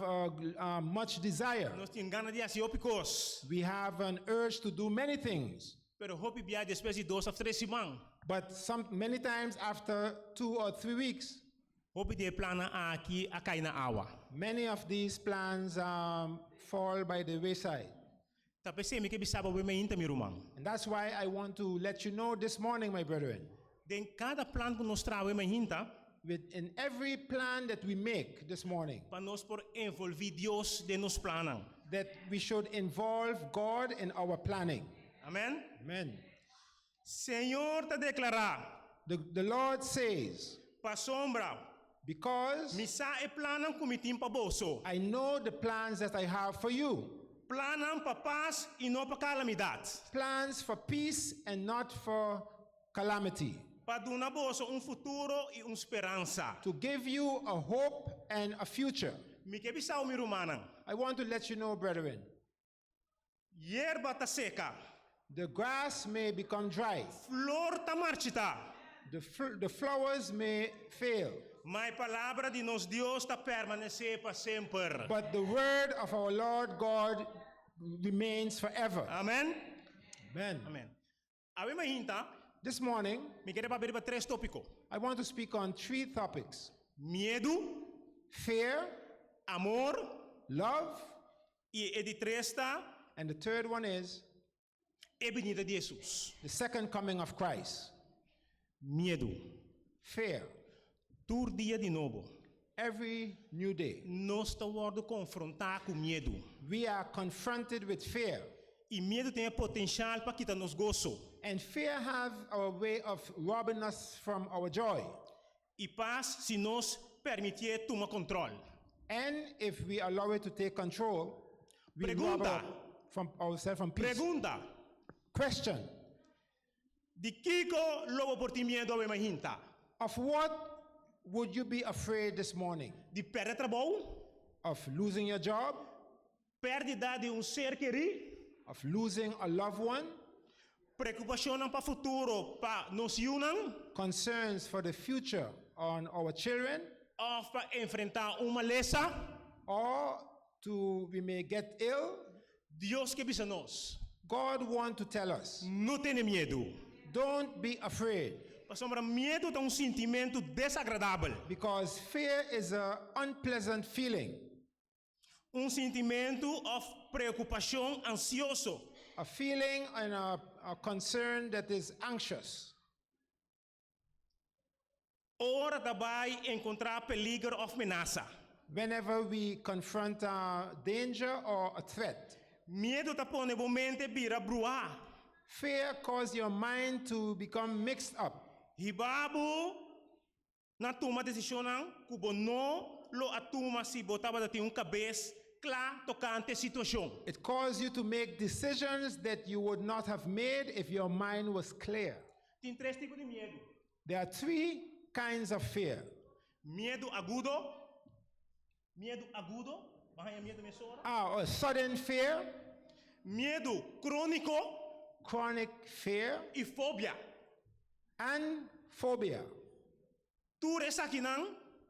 much desire. Nos tem gana de assim hopi cos. We have an urge to do many things. Pero hopi bia depois de 2 a 3 semanas. But many times after 2 or 3 weeks, Hopi de plana aqui a cai na água. many of these plans fall by the wayside. Tapi se mi que bisaba we me inta mi rumang. And that's why I want to let you know this morning, my brethren, Den cada plan que nos trawe me hinta, in every plan that we make this morning, para nos por envolver Dios de nos planan. that we should involve God in our planning. Amen. Amen. Senhor te declarar, The Lord says, pa sombra, because misa e planan kumitim pa boso. I know the plans that I have for you, Planan pa paz e não pa calamidade. plans for peace and not for calamity, Pa duna boso futuro e esperança. to give you a hope and a future. Mi que bisao mi rumanan. I want to let you know, brethren, Yerba ta seca, the grass may become dry, flor ta marchita. the flowers may fail, Mas palavra de nos Dios ta permanecer pa sempre. but the word of our Lord God remains forever. Amen. Amen. Amen. Ave me hinta, This morning, mi querer pa ver pa 3 tópicos. I want to speak on 3 topics: Medo, fear, amor love, e de tresta and the third one is e venida de Jesus. the second coming of Christ. Medo. Fear. Tur dia de novo. Every new day, Nós está worden confrontar com medo. we are confronted with fear. E medo tem potencial para quitar nos gozo. And fear have a way of robbing us from our joy. E paz se nós permitir tomar controle. And if we allow it to take control, we rob Pregunta. from ourselves from peace. Pergunta. Question: De Kiko lobo por ti medo ave mahinta? of what would you be afraid this morning? De perder trabalho? Of losing your job? Pérdida de ser querido? Of losing a loved one? Preocupação para futuro para nos unam? Concerns for the future on our children? Ou para enfrentar uma lesa? Or we may get ill? Deus que bisa nós. God wants to tell us, Não tenha medo. don't be afraid, Sombra, medo é sentimento desagradável. because fear is an unpleasant feeling, Sentimento of preocupação ansioso. a feeling and a concern that is anxious. Ora também encontrar peligro ou ameaça. Whenever we confront danger or a threat, Medo tá põe a mente vira bruar. fear causes your mind to become mixed up. Hibabu na toma decisão kubo no lo atuma si botava da tem cabeça clara tocante situação. It causes you to make decisions that you would not have made if your mind was clear. Tem 3 tipos de medo. There are 3 kinds of fear. Medo agudo. Medo agudo. Bahaya medo mesora. A sudden fear, Medo crônico chronic fear, e fobia. and phobia. Ture sa kinang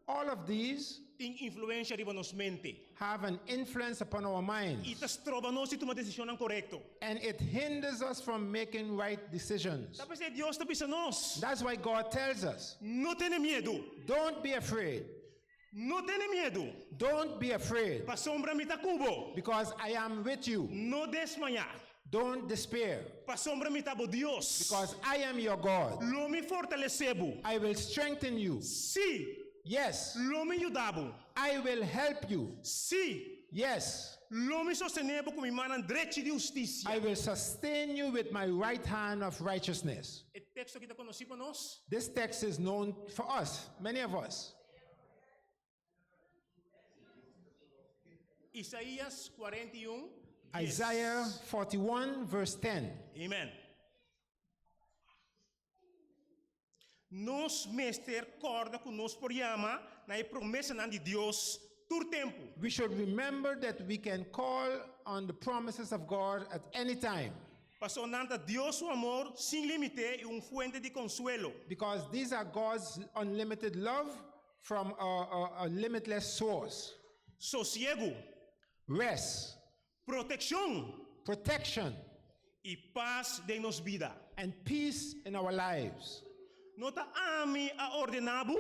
All of these ting influensya riba nos mente. have an influence upon our minds, Itas trova nos itong desisyon ng korekto. and it hinders us from making right decisions. Tapos Dios tabi sa nos. That's why God tells us, No tiene miedo. don't be afraid. No tiene miedo. Don't be afraid, Pasombra mita kubo. because I am with you. No desmaya. Don't despair, Pasombra mita bo Dios. because I am your God. Lo mi fortalecebo. I will strengthen you. Si. Yes, Lo mi ayudabo. I will help you. Si. Yes, Lo mi sostenebo com imanan direito de justiça. I will sustain you with my right hand of righteousness. E texto que está conhecido para nós. This text is known for us, many of us. Isaías 41. Isaiah 41, verse 10. Amen. Nos mester corda conosco por yama na Promesanan di Dios tur tempo. We should remember that we can call on the promises of God at any time, Pasonanta Dios o amor sin límite y fuente de consuelo. because these are God's unlimited love from a limitless source. Sosiego, Rest, protección protection, y paz de nos vida. and peace in our lives. Nota ami a ordenado,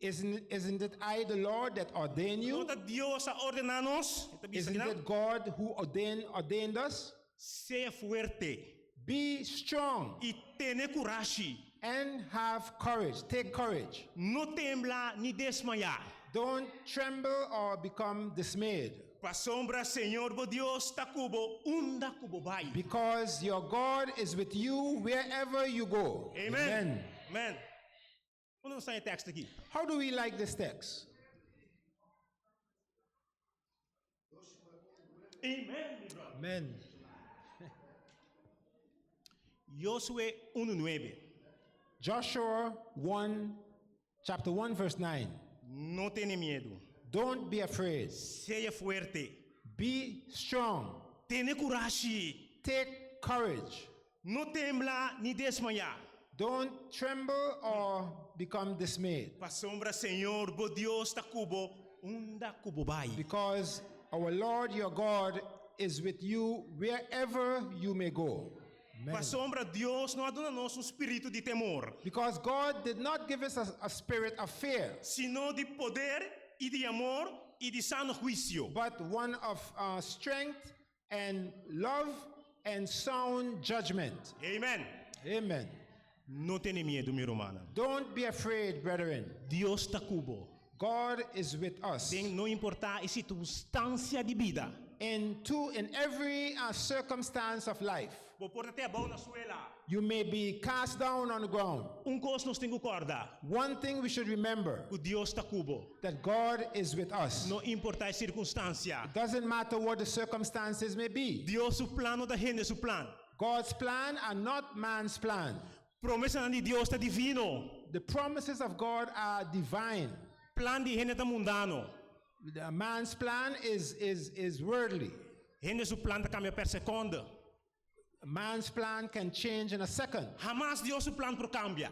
Isn't it I, the Lord, that ordained you? nota Dios a ordenanos. Isn't it God who ordained us? Sea fuerte Be strong y tiene coraje. and have courage. Take courage. No tembla ni desmayar. Don't tremble or become dismayed, Pa sombra Señor bo Dios ta cubo unda cubo bai. because your God is with you wherever you go. Amen. Amen. Ano sa text aqui? How do we like this text? Amen, mi brother. Amen. Josué 1:9. Joshua 1, chapter 1, verse 9. No tiene miedo. Don't be afraid. Sea fuerte. Be strong. Tiene coraje. Take courage. No tembla ni desmayar. Don't tremble or become dismayed, Pa sombra Señor bo Dios ta cubo unda cubo bai. because our Lord your God is with you wherever you may go. Pa sombra Dios no aduna nos espírito de temor, Because God did not give us a spirit of fear, sino de poder y de amor y de sano juicio. but one of strength and love and sound judgment. Amen. Amen. No tiene miedo, mi romana. Don't be afraid, brethren. Dios ta cubo. God is with us. Sem não importar a circunstância de vida. In every circumstance of life, Vou pôr até a mão na suela. you may be cast down on the ground. Coisa nós temos que acordar. One thing we should remember, O Deus ta cubo. that God is with us. Não importa a circunstância. Doesn't matter what the circumstances may be. Deus o plano da gente é o plano. God's plan are not man's plan. Promesa de Deus tá divino. The promises of God are divine. Plan de gente tá mundano. The man's plan is worldly. Gente o plano tá cambia per seconda. A man's plan can change in a second. Jamás Deus o plano pro cambia.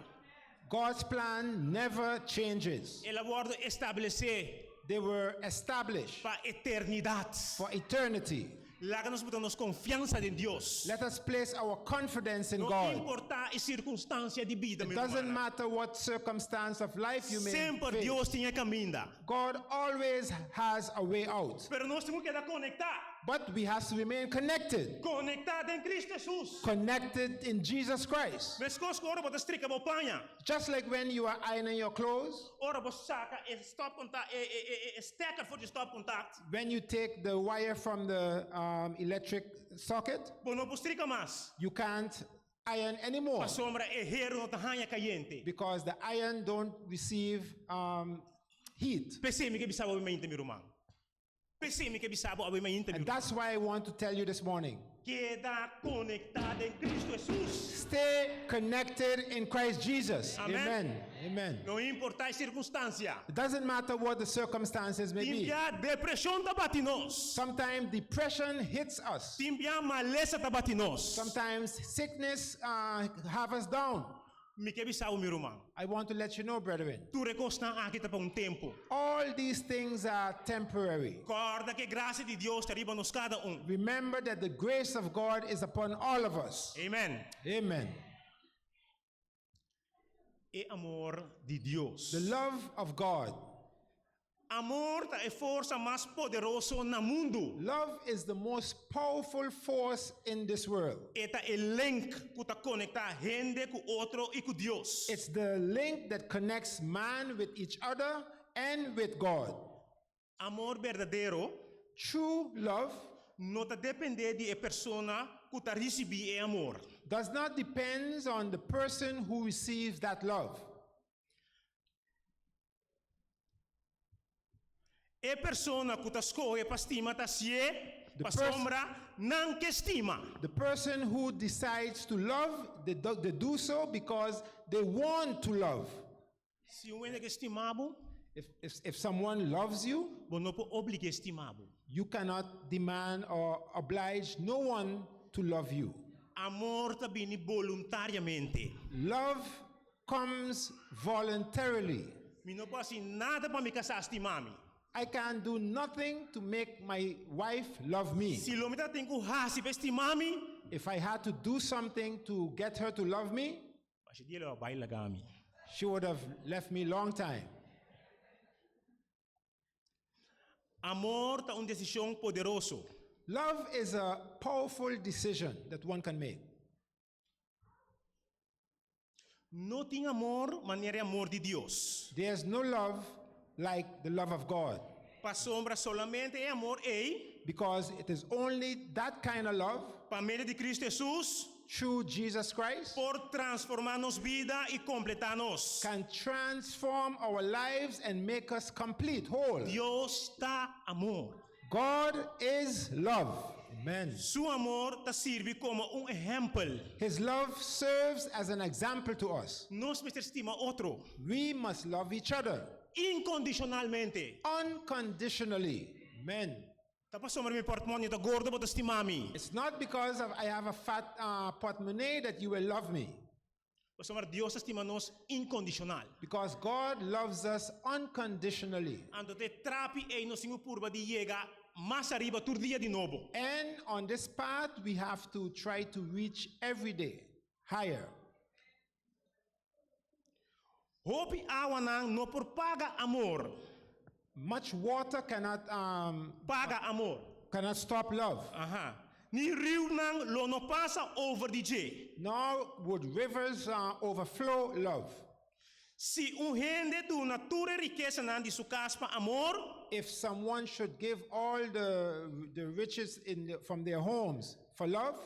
God's plan never changes. Ele aborda estabelecer They were established para eternidade. for eternity. Lá que nós botamos confiança em Deus. Let us place our confidence in Não God. importa a circunstância de vida, It meu doesn't irmão. matter what circumstance of life you may Sempre face. Deus tinha caminho. God always has a way out. Pero nós temos que conectar. But we have to remain connected. Conectado em Cristo Jesus. Connected in Jesus Christ. Mas conosco ora bota strica bo panha. Just like when you are ironing your clothes, Ora bo saca stop contact stacker for the stop contact. when you take the wire from the electric socket, Bo não strica mais. you can't iron anymore Pa sombra hero no tahanha caliente. because the iron don't receive heat. Pensei que bisabo meu inte, meu irmão. Pensei que bisabo meu inte, meu And irmão. that's why I want to tell you this morning. Queda conectado em Cristo Jesus. Stay connected in Christ Jesus. Amen. Amen. Amen. Não importa a circunstância. It doesn't matter what the circumstances may be. Timbia depressão tá bate nós. Sometimes depression hits us. Timbia maleza tá bate nós. Sometimes sickness have us down. Me quer avisar o meu irmão. I want to let you know, brethren, Tu recosta aqui para tempo. all these things are temporary. Corda que graça de Deus está riba nos cada Remember that the grace of God is upon all of us. Amen. Amen. E amor de Deus. The love of God. Amor é força mais poderosa no mundo. Love is the most powerful force in this world. Eta é link que tá conecta gente com outro e com Deus. It's the link that connects man with each other and with God. Amor verdadeiro True love não tá depender de a persona que tá receber amor. does not depend on the person who receives that love. E persona que tá escolhe para estima tá se The para sombra não que estima. The person who decides to love, they do so because they want to love. Se o que estimado, If someone loves you, bom não pode obrigar estimado. you cannot demand or oblige no one to love you. Amor tá vindo voluntariamente. Love comes voluntarily. Me não posso nada para me casar estimar-me. I can do nothing to make my wife love me. Se o homem tem que raci para estimar-me, If I had to do something to get her to love me, mas ele vai largar-me. she would have left me long time. Amor tá decisão poderoso. Love is a powerful decision that one can make. Não tem amor, maneira amor de Deus. There's no love like the love of God, Para sombra solamente é amor because it is only that kind of love para meio de Cristo Jesus through Jesus Christ por transformar nos vida e completar-nos. can transform our lives and make us complete, whole. Deus está amor. God is love. Amen. Su amor te serve como exemplo. His love serves as an example to us. Nós precisamos estimar outro We must love each other incondicionalmente. unconditionally. Amen. Tá para sombra meu portmônio tá gordo para estimar-me. It's not because I have a fat portemonnaie that you will love me, Para sombra Deus estima-nos incondicional. because God loves us unconditionally. Ando te trapi e no singo purba de llega mais arriba tur dia de novo. And on this path, we have to try to reach every day higher. Hopi awanang no por paga amor. Much water cannot Paga amor. stop love. Aha. Ni rio nang lo no passa over the J. Nor would rivers overflow love. Si un gente do natura riqueza nan di su caspa amor, If someone should give all the riches from their homes for love,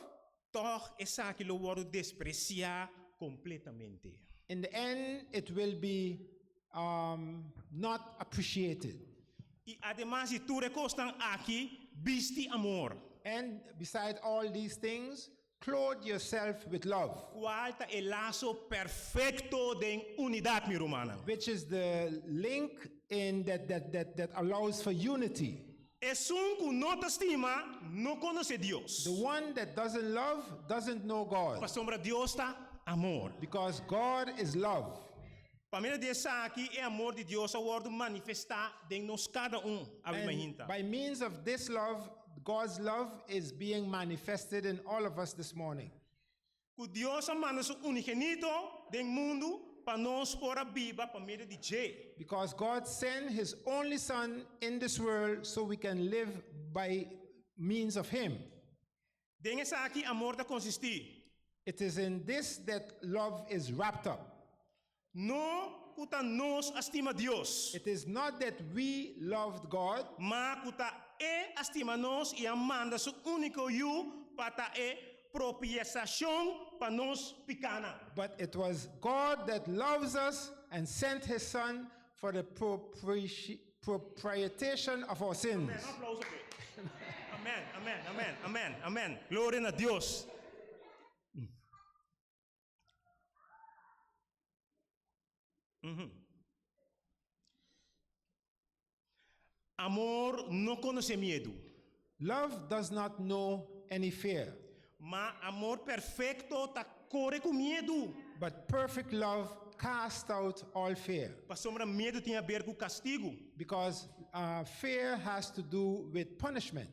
toch esa que lo word desprecia completamente. in the end, it will be not appreciated. Y además si tu recostan aquí, visti amor. And beside all these things, clothe yourself with love, Cual ta el lazo perfecto de unidad mi romana. which is the link in that allows for unity. Es un que no te estima, no conoce Dios. The one that doesn't love doesn't know God, Pa sombra Dios ta amor. because God is love. Pa mira dessa aqui é amor de Deus a word manifestar de nos cada ave And mahinta. by means of this love, God's love is being manifested in all of us this morning. Que Deus manda su unigenito del mundo para nós pôr a Bíblia para meio de J. Because God sent his only son in this world so we can live by means of him. Den essa aqui amor da consistir. It is in this that love is wrapped up. No kuta nos estima Deus, It is not that we loved God, mas kuta estima nos e manda su único you para propiciação para nos picana. but it was God that loves us and sent his son for the propitiation of our sins. Amén, un aplauso pe. Amén, amén, amén, amén, amén. Gloria a Dios. Amor no conoce miedo, Love does not know any fear, mas amor perfecto ta corre com medo. But perfect love casts out all fear, Pasombra medo tem a ver com castigo. because fear has to do with punishment.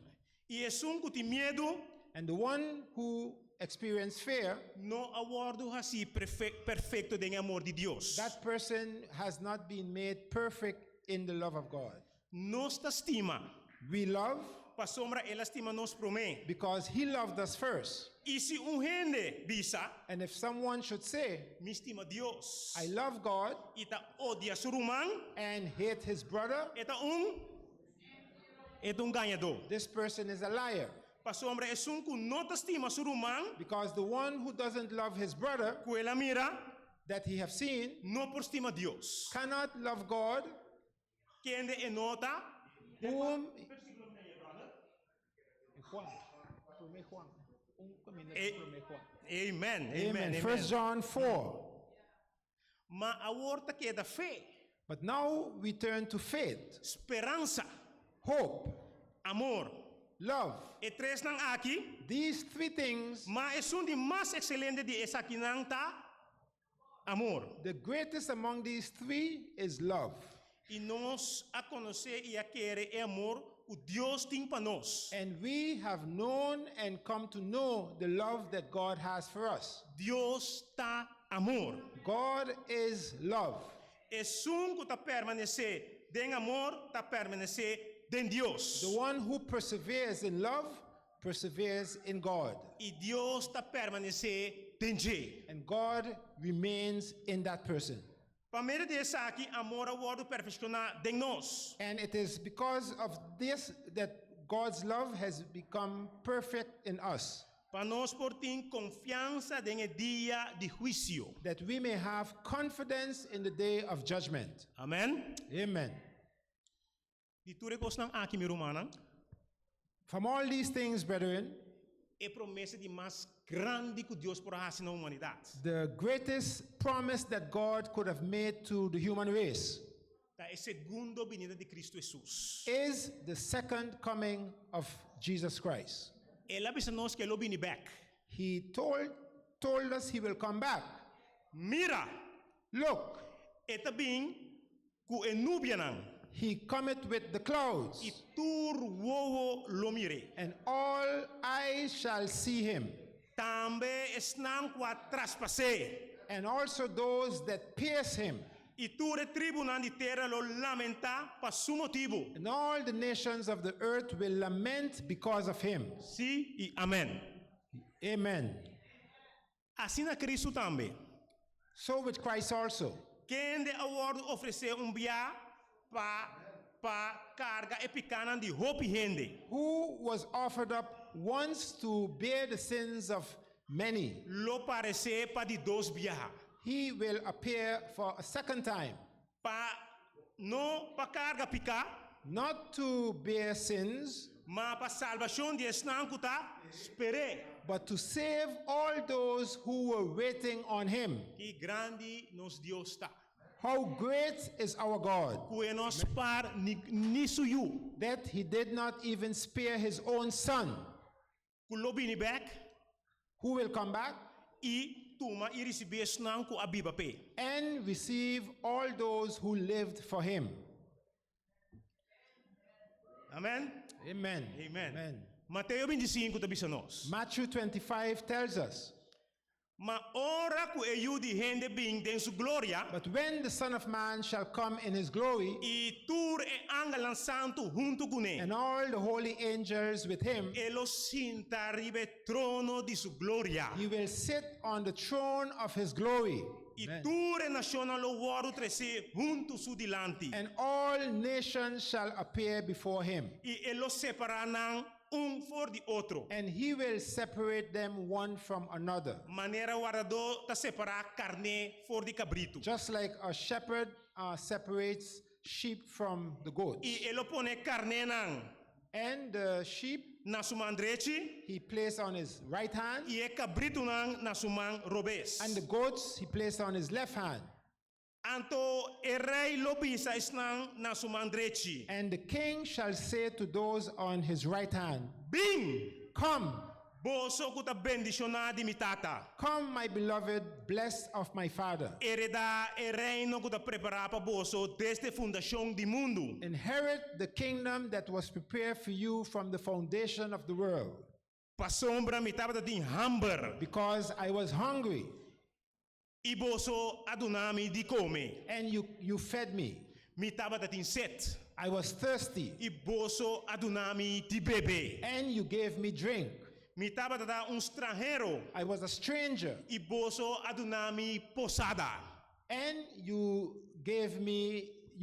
E é que tem medo And the one who experiences fear, não aguardo assim perfeito em amor de Deus. that person has not been made perfect in the love of God. Nos estima. We love Pasombra ela estima nos promete. because He loved us first. E se gente bisa, And if someone should say, me estima Deus. I love God E ta odia surumang, and hate his brother, eta ganhador. this person is a liar. Pasombra é que não estima surumang, Because the one who doesn't love his brother que ela mira, that he have seen não por estima Deus. cannot love God, Quem é nota, whom Amen. Amen. 1 John 4. Ma a horta que é da fé, But now we turn to faith, esperança, hope, amor. love. E três nang aqui, These three things, mas é de mais excelente de essa aqui nang ta amor. the greatest among these three is love. E nós a conhecer e a querer é amor o Deus tem para nós. And we have known and come to know the love that God has for us. Deus tá amor. God is love. É que tá permanecer em amor, tá permanecer em Deus. The one who perseveres in love perseveres in God. E Deus tá permanecer em Ele. And God remains in that person. Para meio dessa aqui, amor a word perfeccionar em nós. And it is because of this that God's love has become perfect in us, Para nós por ter confiança em dia de juízo. that we may have confidence in the day of judgment. Amém? Amen. E tu recos nang aqui, meu irmão, From all these things, brethren, é promessa de mais grande que Deus por fazer na humanidade. the greatest promise that God could have made to the human race Tá é segundo vinda de Cristo Jesus. is the second coming of Jesus Christ. Ela avisa nós que ele vem back. He told us he will come back. Mira, Look, eta bem ku enubia nang. he cometh with the clouds, E tur wowo lo mire. and all eyes shall see him, Tambe esnang kwa traspase. and also those that pierce him, E ture tribunal de terra lo lamenta pa su motivo. and all the nations of the earth will lament because of him. Si e amen. Amen. Assim na Cristo também. So with Christ also. Quem de award oferecer via pa carga epicana de hope gente. Who was offered up once to bear the sins of many, Lo parece pa de dos via. he will appear for a second time, Pa carga pica, not to bear sins, ma pa salvação de esnan kuta spere. but to save all those who were waiting on him. Que grande nos Deus está. How great is our God, Que nos par nisso you. that he did not even spare his own son, Que lo bini back who will come back e tuma e receber esnan ku abiba pe. and receive all those who lived for him. Amen. Amen. Amen. Mateus 25 tá bisa nós. Matthew 25 tells us, Ma ora ku eu de gente bem den su gloria but when the Son of Man shall come in his glory, e tur e angelan santo junto con and ele. all the holy angels with him, Elo sinta ribe trono di su gloria. he will sit on the throne of his glory. E Amen. tur e naciona lo woro trese junto su dilanti. And all nations shall appear before him, E elo separanan for di otro. and he will separate them one from another. Manera guardado ta separa carne for di cabrito. Just like a shepherd separates sheep from the goats. E elo pone carne nang And the sheep na suman drechi he placed on his right hand, e cabrito nang na suman robes. and the goats he placed on his left hand. Anto e rei lo bisa isnang na suman drechi. And the king shall say to those on his right hand, Bing! Come, Boso kuta bendicionadi mitata. Come, my beloved, blessed of my Father. Hereda e reino kuta preparapa boso desde fundación di mundo. Inherit the kingdom that was prepared for you from the foundation of the world. Pasombra mitaba din hamber. Because I was hungry, Iboso adunami di come. and you fed me. Mitaba din set. I was thirsty, Iboso adunami di bebe. and you gave me drink. Mitaba da un strangero. I was a stranger, Iboso adunami posada. and you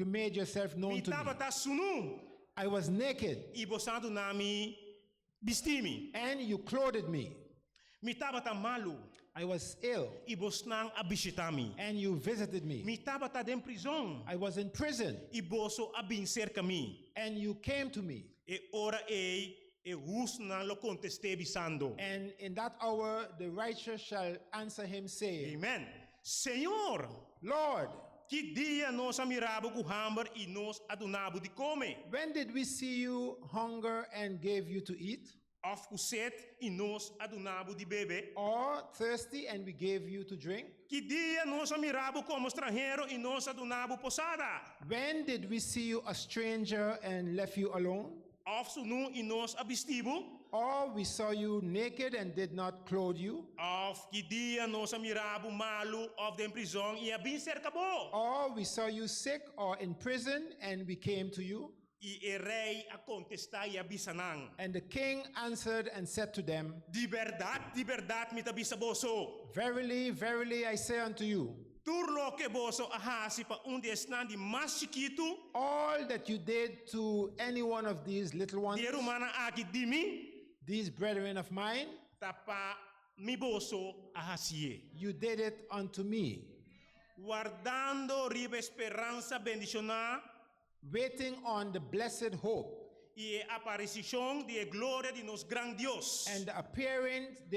made yourself known to me. Mitaba da sunu. I was naked, Iboso adunami bistimi. and you clothed me. Mitaba da malu. I was ill, Ibosnang abisitami. and you visited me. Mitaba ta den prison. I was in prison, Iboso abin cerca mi. and you came to me. E ora e husna lo conteste bisando. And in that hour, the righteous shall answer him, saying, Amen. Senhor, Lord, que dia nós amirabo com hamber e nós adunabo de come. when did we see you hunger and gave you to eat? Of kuset e nós adunabo de bebe. Or thirsty and we gave you to drink? Que dia nós amirabo como estrangeiro e nós adunabo posada. When did we see you a stranger and left you alone? Of sunu e nós abistibo. Or we saw you naked and did not clothe you? Of que dia nós amirabo malo of den prisão e abin cercabo. Or we saw you sick or in prison and we came to you? E rei a contestar e abisanang. And the king answered and said to them, De verdade, me tabisa boso. Verily, verily, I say unto you, Turlo que boso ahasi pa onde están de más chiquito. all that you did to any one of these little ones, De rumana aqui de mim. these brethren of mine, Tapa mi boso ahasi. you did it unto me. Guardando riba esperanza bendicionar. Waiting on the blessed hope E aparição de glória de nos gran Dios. and the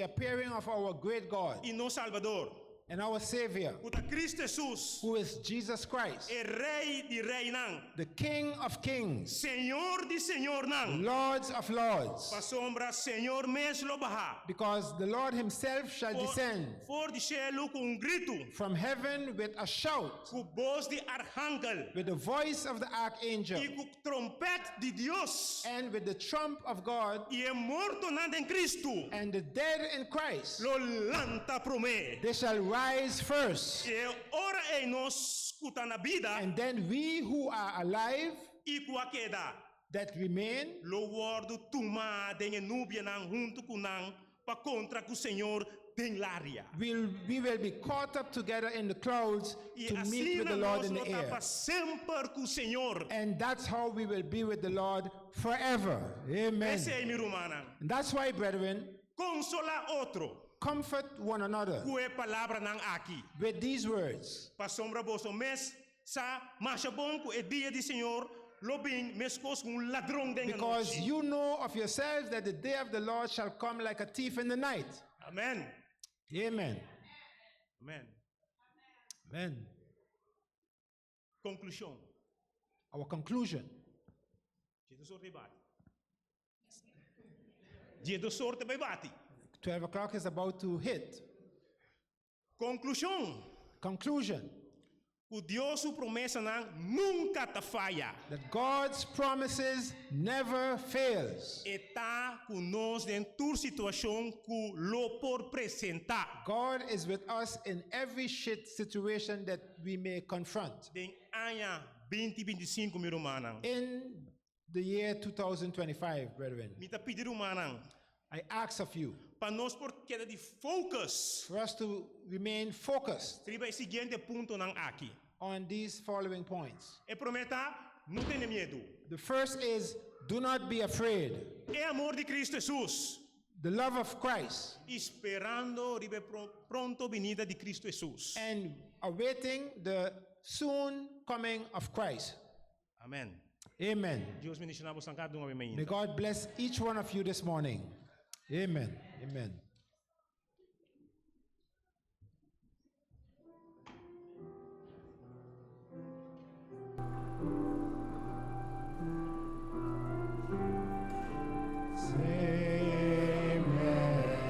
appearing of our great God E nos Salvador. and our Savior, Uta Cristo Jesus. who is Jesus Christ, E rei de rei nang. the King of kings, Senhor de Senhor nang. Lords of lords, Pa sombra Senhor mesmo baha. because the Lord himself shall descend For de cielo com grito. from heaven with a shout, Com voz de arcángel. with the voice of the archangel, E com trompete de Deus. and with the trump of God, E é morto nada em Cristo. and the dead in Christ. Lo lanta prome. They shall rise first, E ora é nos cuta na vida. and then we who are alive E qua queda. that remain Lo guardo tuma den nubia nang junto com nang pa contra com o Senhor den l'aria. we will be caught up together in the clouds E to meet assim with the Lord in nós the não air. tapa sempre com o Senhor. And that's how we will be with the Lord forever. Amen. Esse é mi romana. And that's why, brethren, Consola outro. comfort one another Cue palavra nang aqui. with these words. Pa sombra boso mes sa marcha bom com o dia de Senhor. Lobing mescos com ladrão den Because you know of yourselves that the day of the Lord shall come like a thief in the night. Amen. Amen. Amen. Amen. Conclusão. Our conclusion. Dia do sorte bate. Dia do sorte vai bate. 12 o'clock is about to hit. Conclusão. Conclusion. O Deus su promessa nunca te falha. That God's promises never fails. Está conosco em toda situação que lo por presentar. God is with us in every shit situation that we may confront. Den ano 2025, meu irmão. In the year 2025, brethren, Me tá pedir irmão. I ask of you Para nós por queda de focus. for us to remain focused Triba o seguinte ponto nang aqui. on these following points. E prometa, não tenha medo. The first is, do not be afraid. É amor de Cristo Jesus. The love of Christ, Esperando ribe pronto venida de Cristo Jesus. and awaiting the soon coming of Christ. Amém. Amen. Deus me ensinar você a uma vez May God bless each one of you this morning. Amen. Amen. Amen.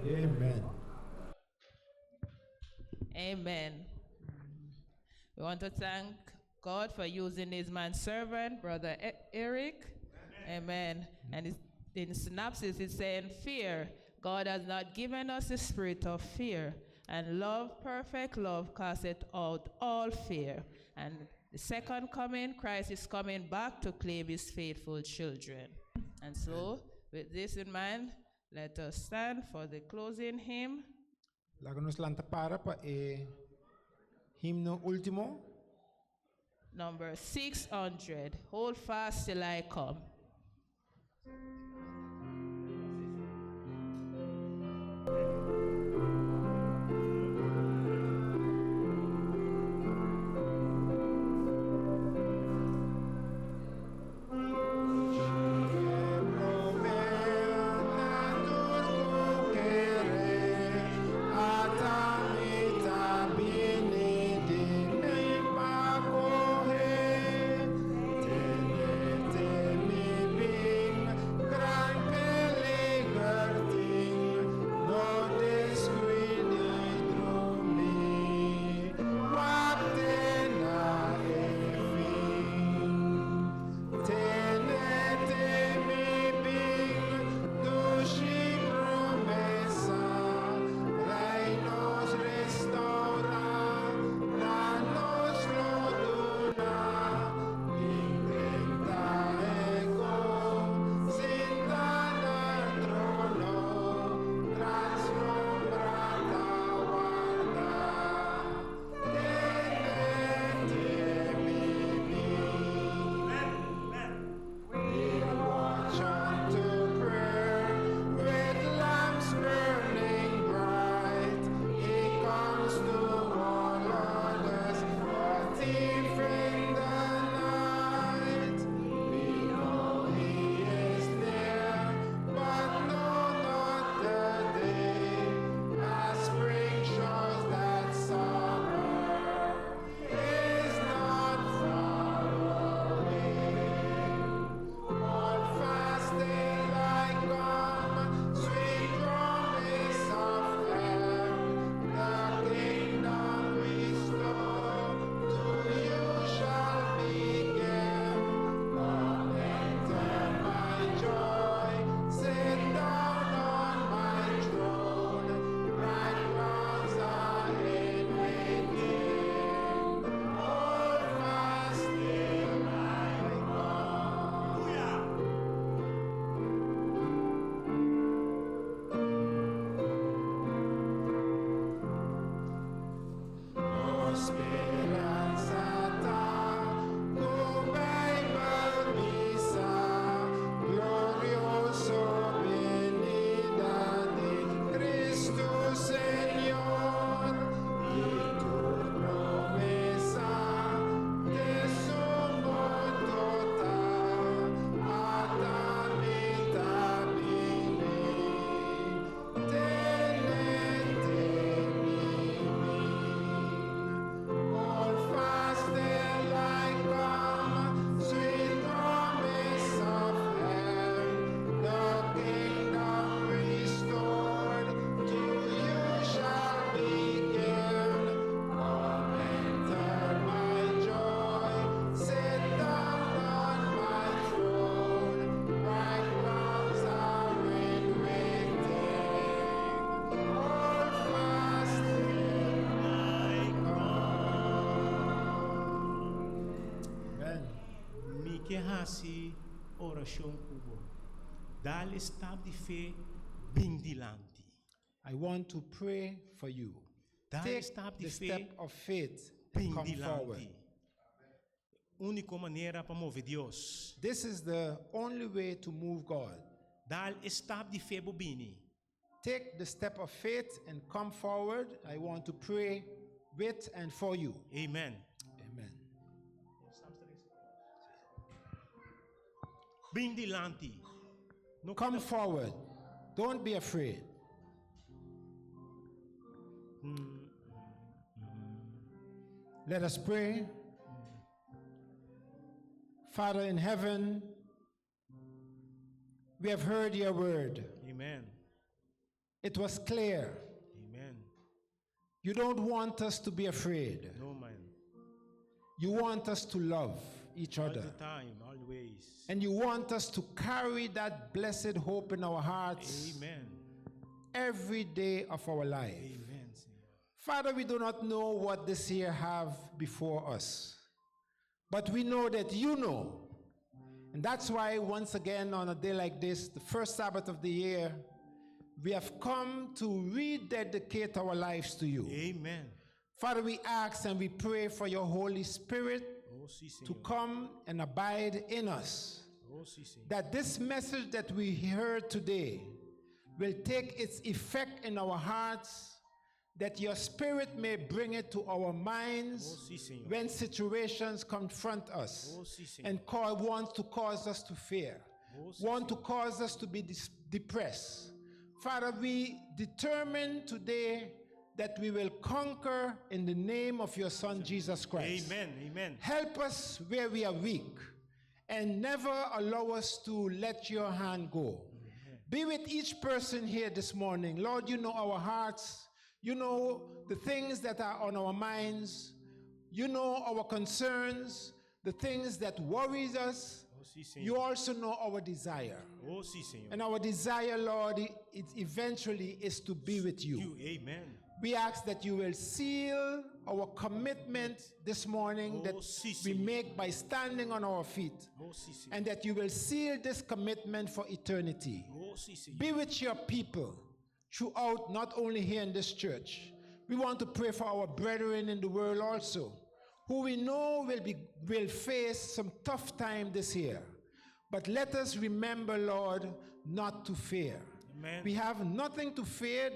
Amen. Amen. We want to thank God for using his manservant, Brother Eric. Amen. And in synopsis, it's saying, fear. God has not given us the spirit of fear. And love, perfect love, casteth out all fear. And the second coming, Christ is coming back to claim his faithful children. And so, with this in mind, let us stand for the closing hymn. Láganos lantapara pa himno último. Number 600, Hold Fast Till I Come. que hasi oração kubo. Dal estab di fe bindilanti. I want to pray for you. Dal Take estab di the fe step of faith and come forward. bindilanti. Única maneira para mover Deus. This is the only way to move God. Dal estab di fe bobini. Take the step of faith and come forward. I want to pray with and for you. Amen. Amen. Bindilanti. No Come forward. Don't be afraid. Let us pray. Father in heaven, we have heard your word. Amen. It was clear. Amen. You don't want us to be afraid. No, man. You want us to love each All other. the time, always. And you want us to carry that blessed hope in our hearts Amen. every day of our life. Amen, Senor. Father, we do not know what this year have before us, but we know that you know. And that's why once again on a day like this, the first Sabbath of the year, we have come to rededicate our lives to you. Amen. Father, we ask and we pray for your Holy Spirit Oh, sí, Señor. to come and abide in us. Oh, sí, Señor. That this message that we heard today will take its effect in our hearts, that your Spirit may bring it to our minds Oh, sí, Señor. when situations confront us Oh, sí, Señor. and want to cause us to fear, Oh, sí, want to cause us to be depressed. Father, we determine today that we will conquer in the name of your Son, Jesus Christ. Amen. Amen. Help us where we are weak and never allow us to let your hand go. Be with each person here this morning. Lord, you know our hearts. You know the things that are on our minds. You know our concerns, the things that worries us. Oh, sí, Señor. You also know our desire. Oh, sí, Señor. And our desire, Lord, it eventually is to be with you. You. Amen. We ask that you will seal our commitment this morning that Oh, sí, we Señor. make by standing on our feet, Oh, sí, Señor. and that you will seal this commitment for eternity. Oh, sí, Señor. Be with your people throughout, not only here in this church. We want to pray for our brethren in the world also, who we know will face some tough time this year. But let us remember, Lord, not to fear. Amen. We have nothing to fear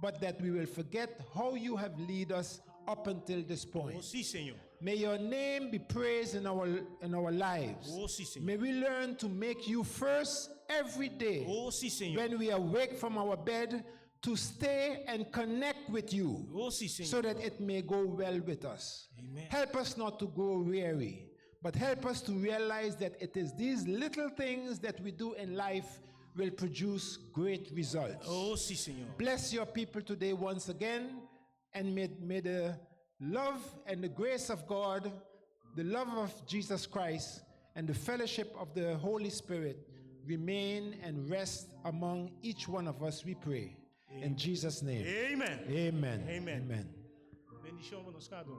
but that we will forget how you have led us up until this point. Oh, sí, Señor. May your name be praised in our lives. Oh, sí, Señor. May we learn to make you first every day. Oh, sí, Señor. When we awake from our bed, to stay and connect with you, Oh, sí, Señor. so that it may go well with us. Amen. Help us not to grow weary, but help us to realize that it is these little things that we do in life will produce great results. Oh, sí, Señor. Bless your people today once again, and may the love and the grace of God, the love of Jesus Christ, and the fellowship of the Holy Spirit remain and rest among each one of us, we pray. In Jesus' name. Amen. Amen. Amen. Amen. Bendición, monoscado.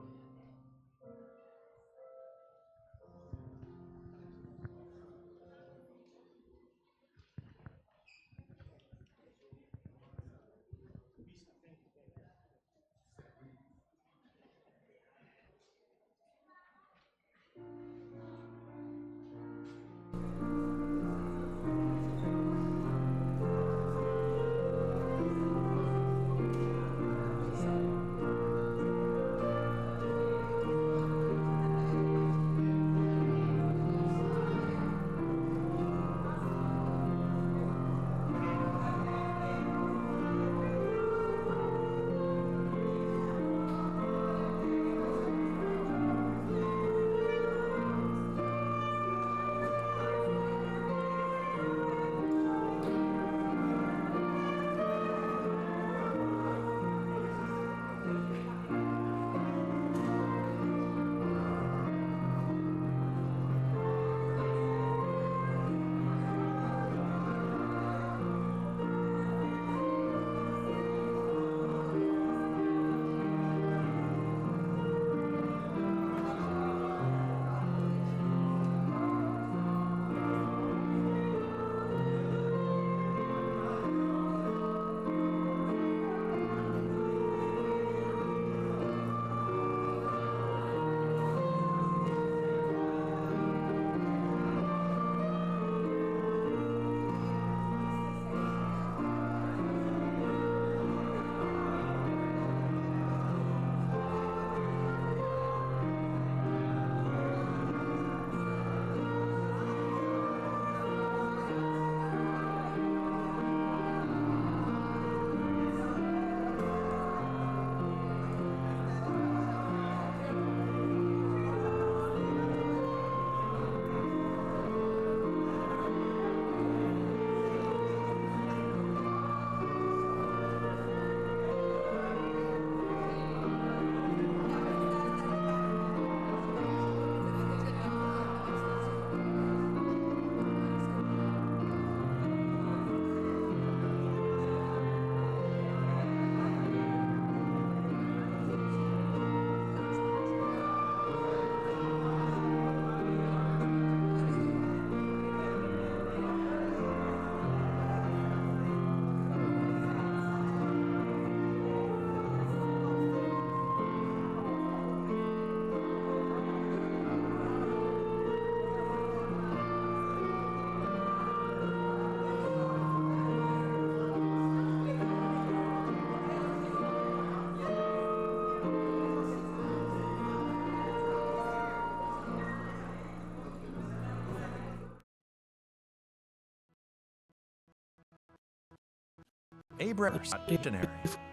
Abraham was missionary.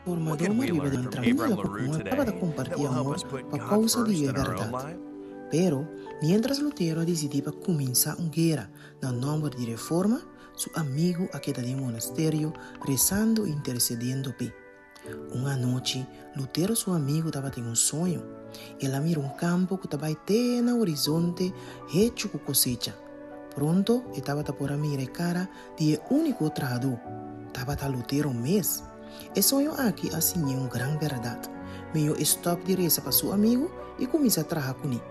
Forma What can we vive learn from tranquila Abram porque LaRue no today acaba de that compartir will help amor us put por God causa first de in our own verdade. life? Pero, mientras Lutero decidiu começar uma guerra no nome de reforma, seu amigo aqui no monastério rezando e intercedendo pe. Uma noite, Lutero e seu amigo estavam tendo um sonho. Ela mirou um campo que estava até no horizonte, hecho com cosecha. Pronto, estava por mirar a cara de único trado. Estava Lutero mesmo. E sonho aqui assim é uma grande verdade. Meio stop de reza para seu amigo e começa a trabalhar com ele.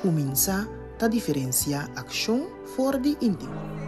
Começa a diferenciar ação fora de íntimo.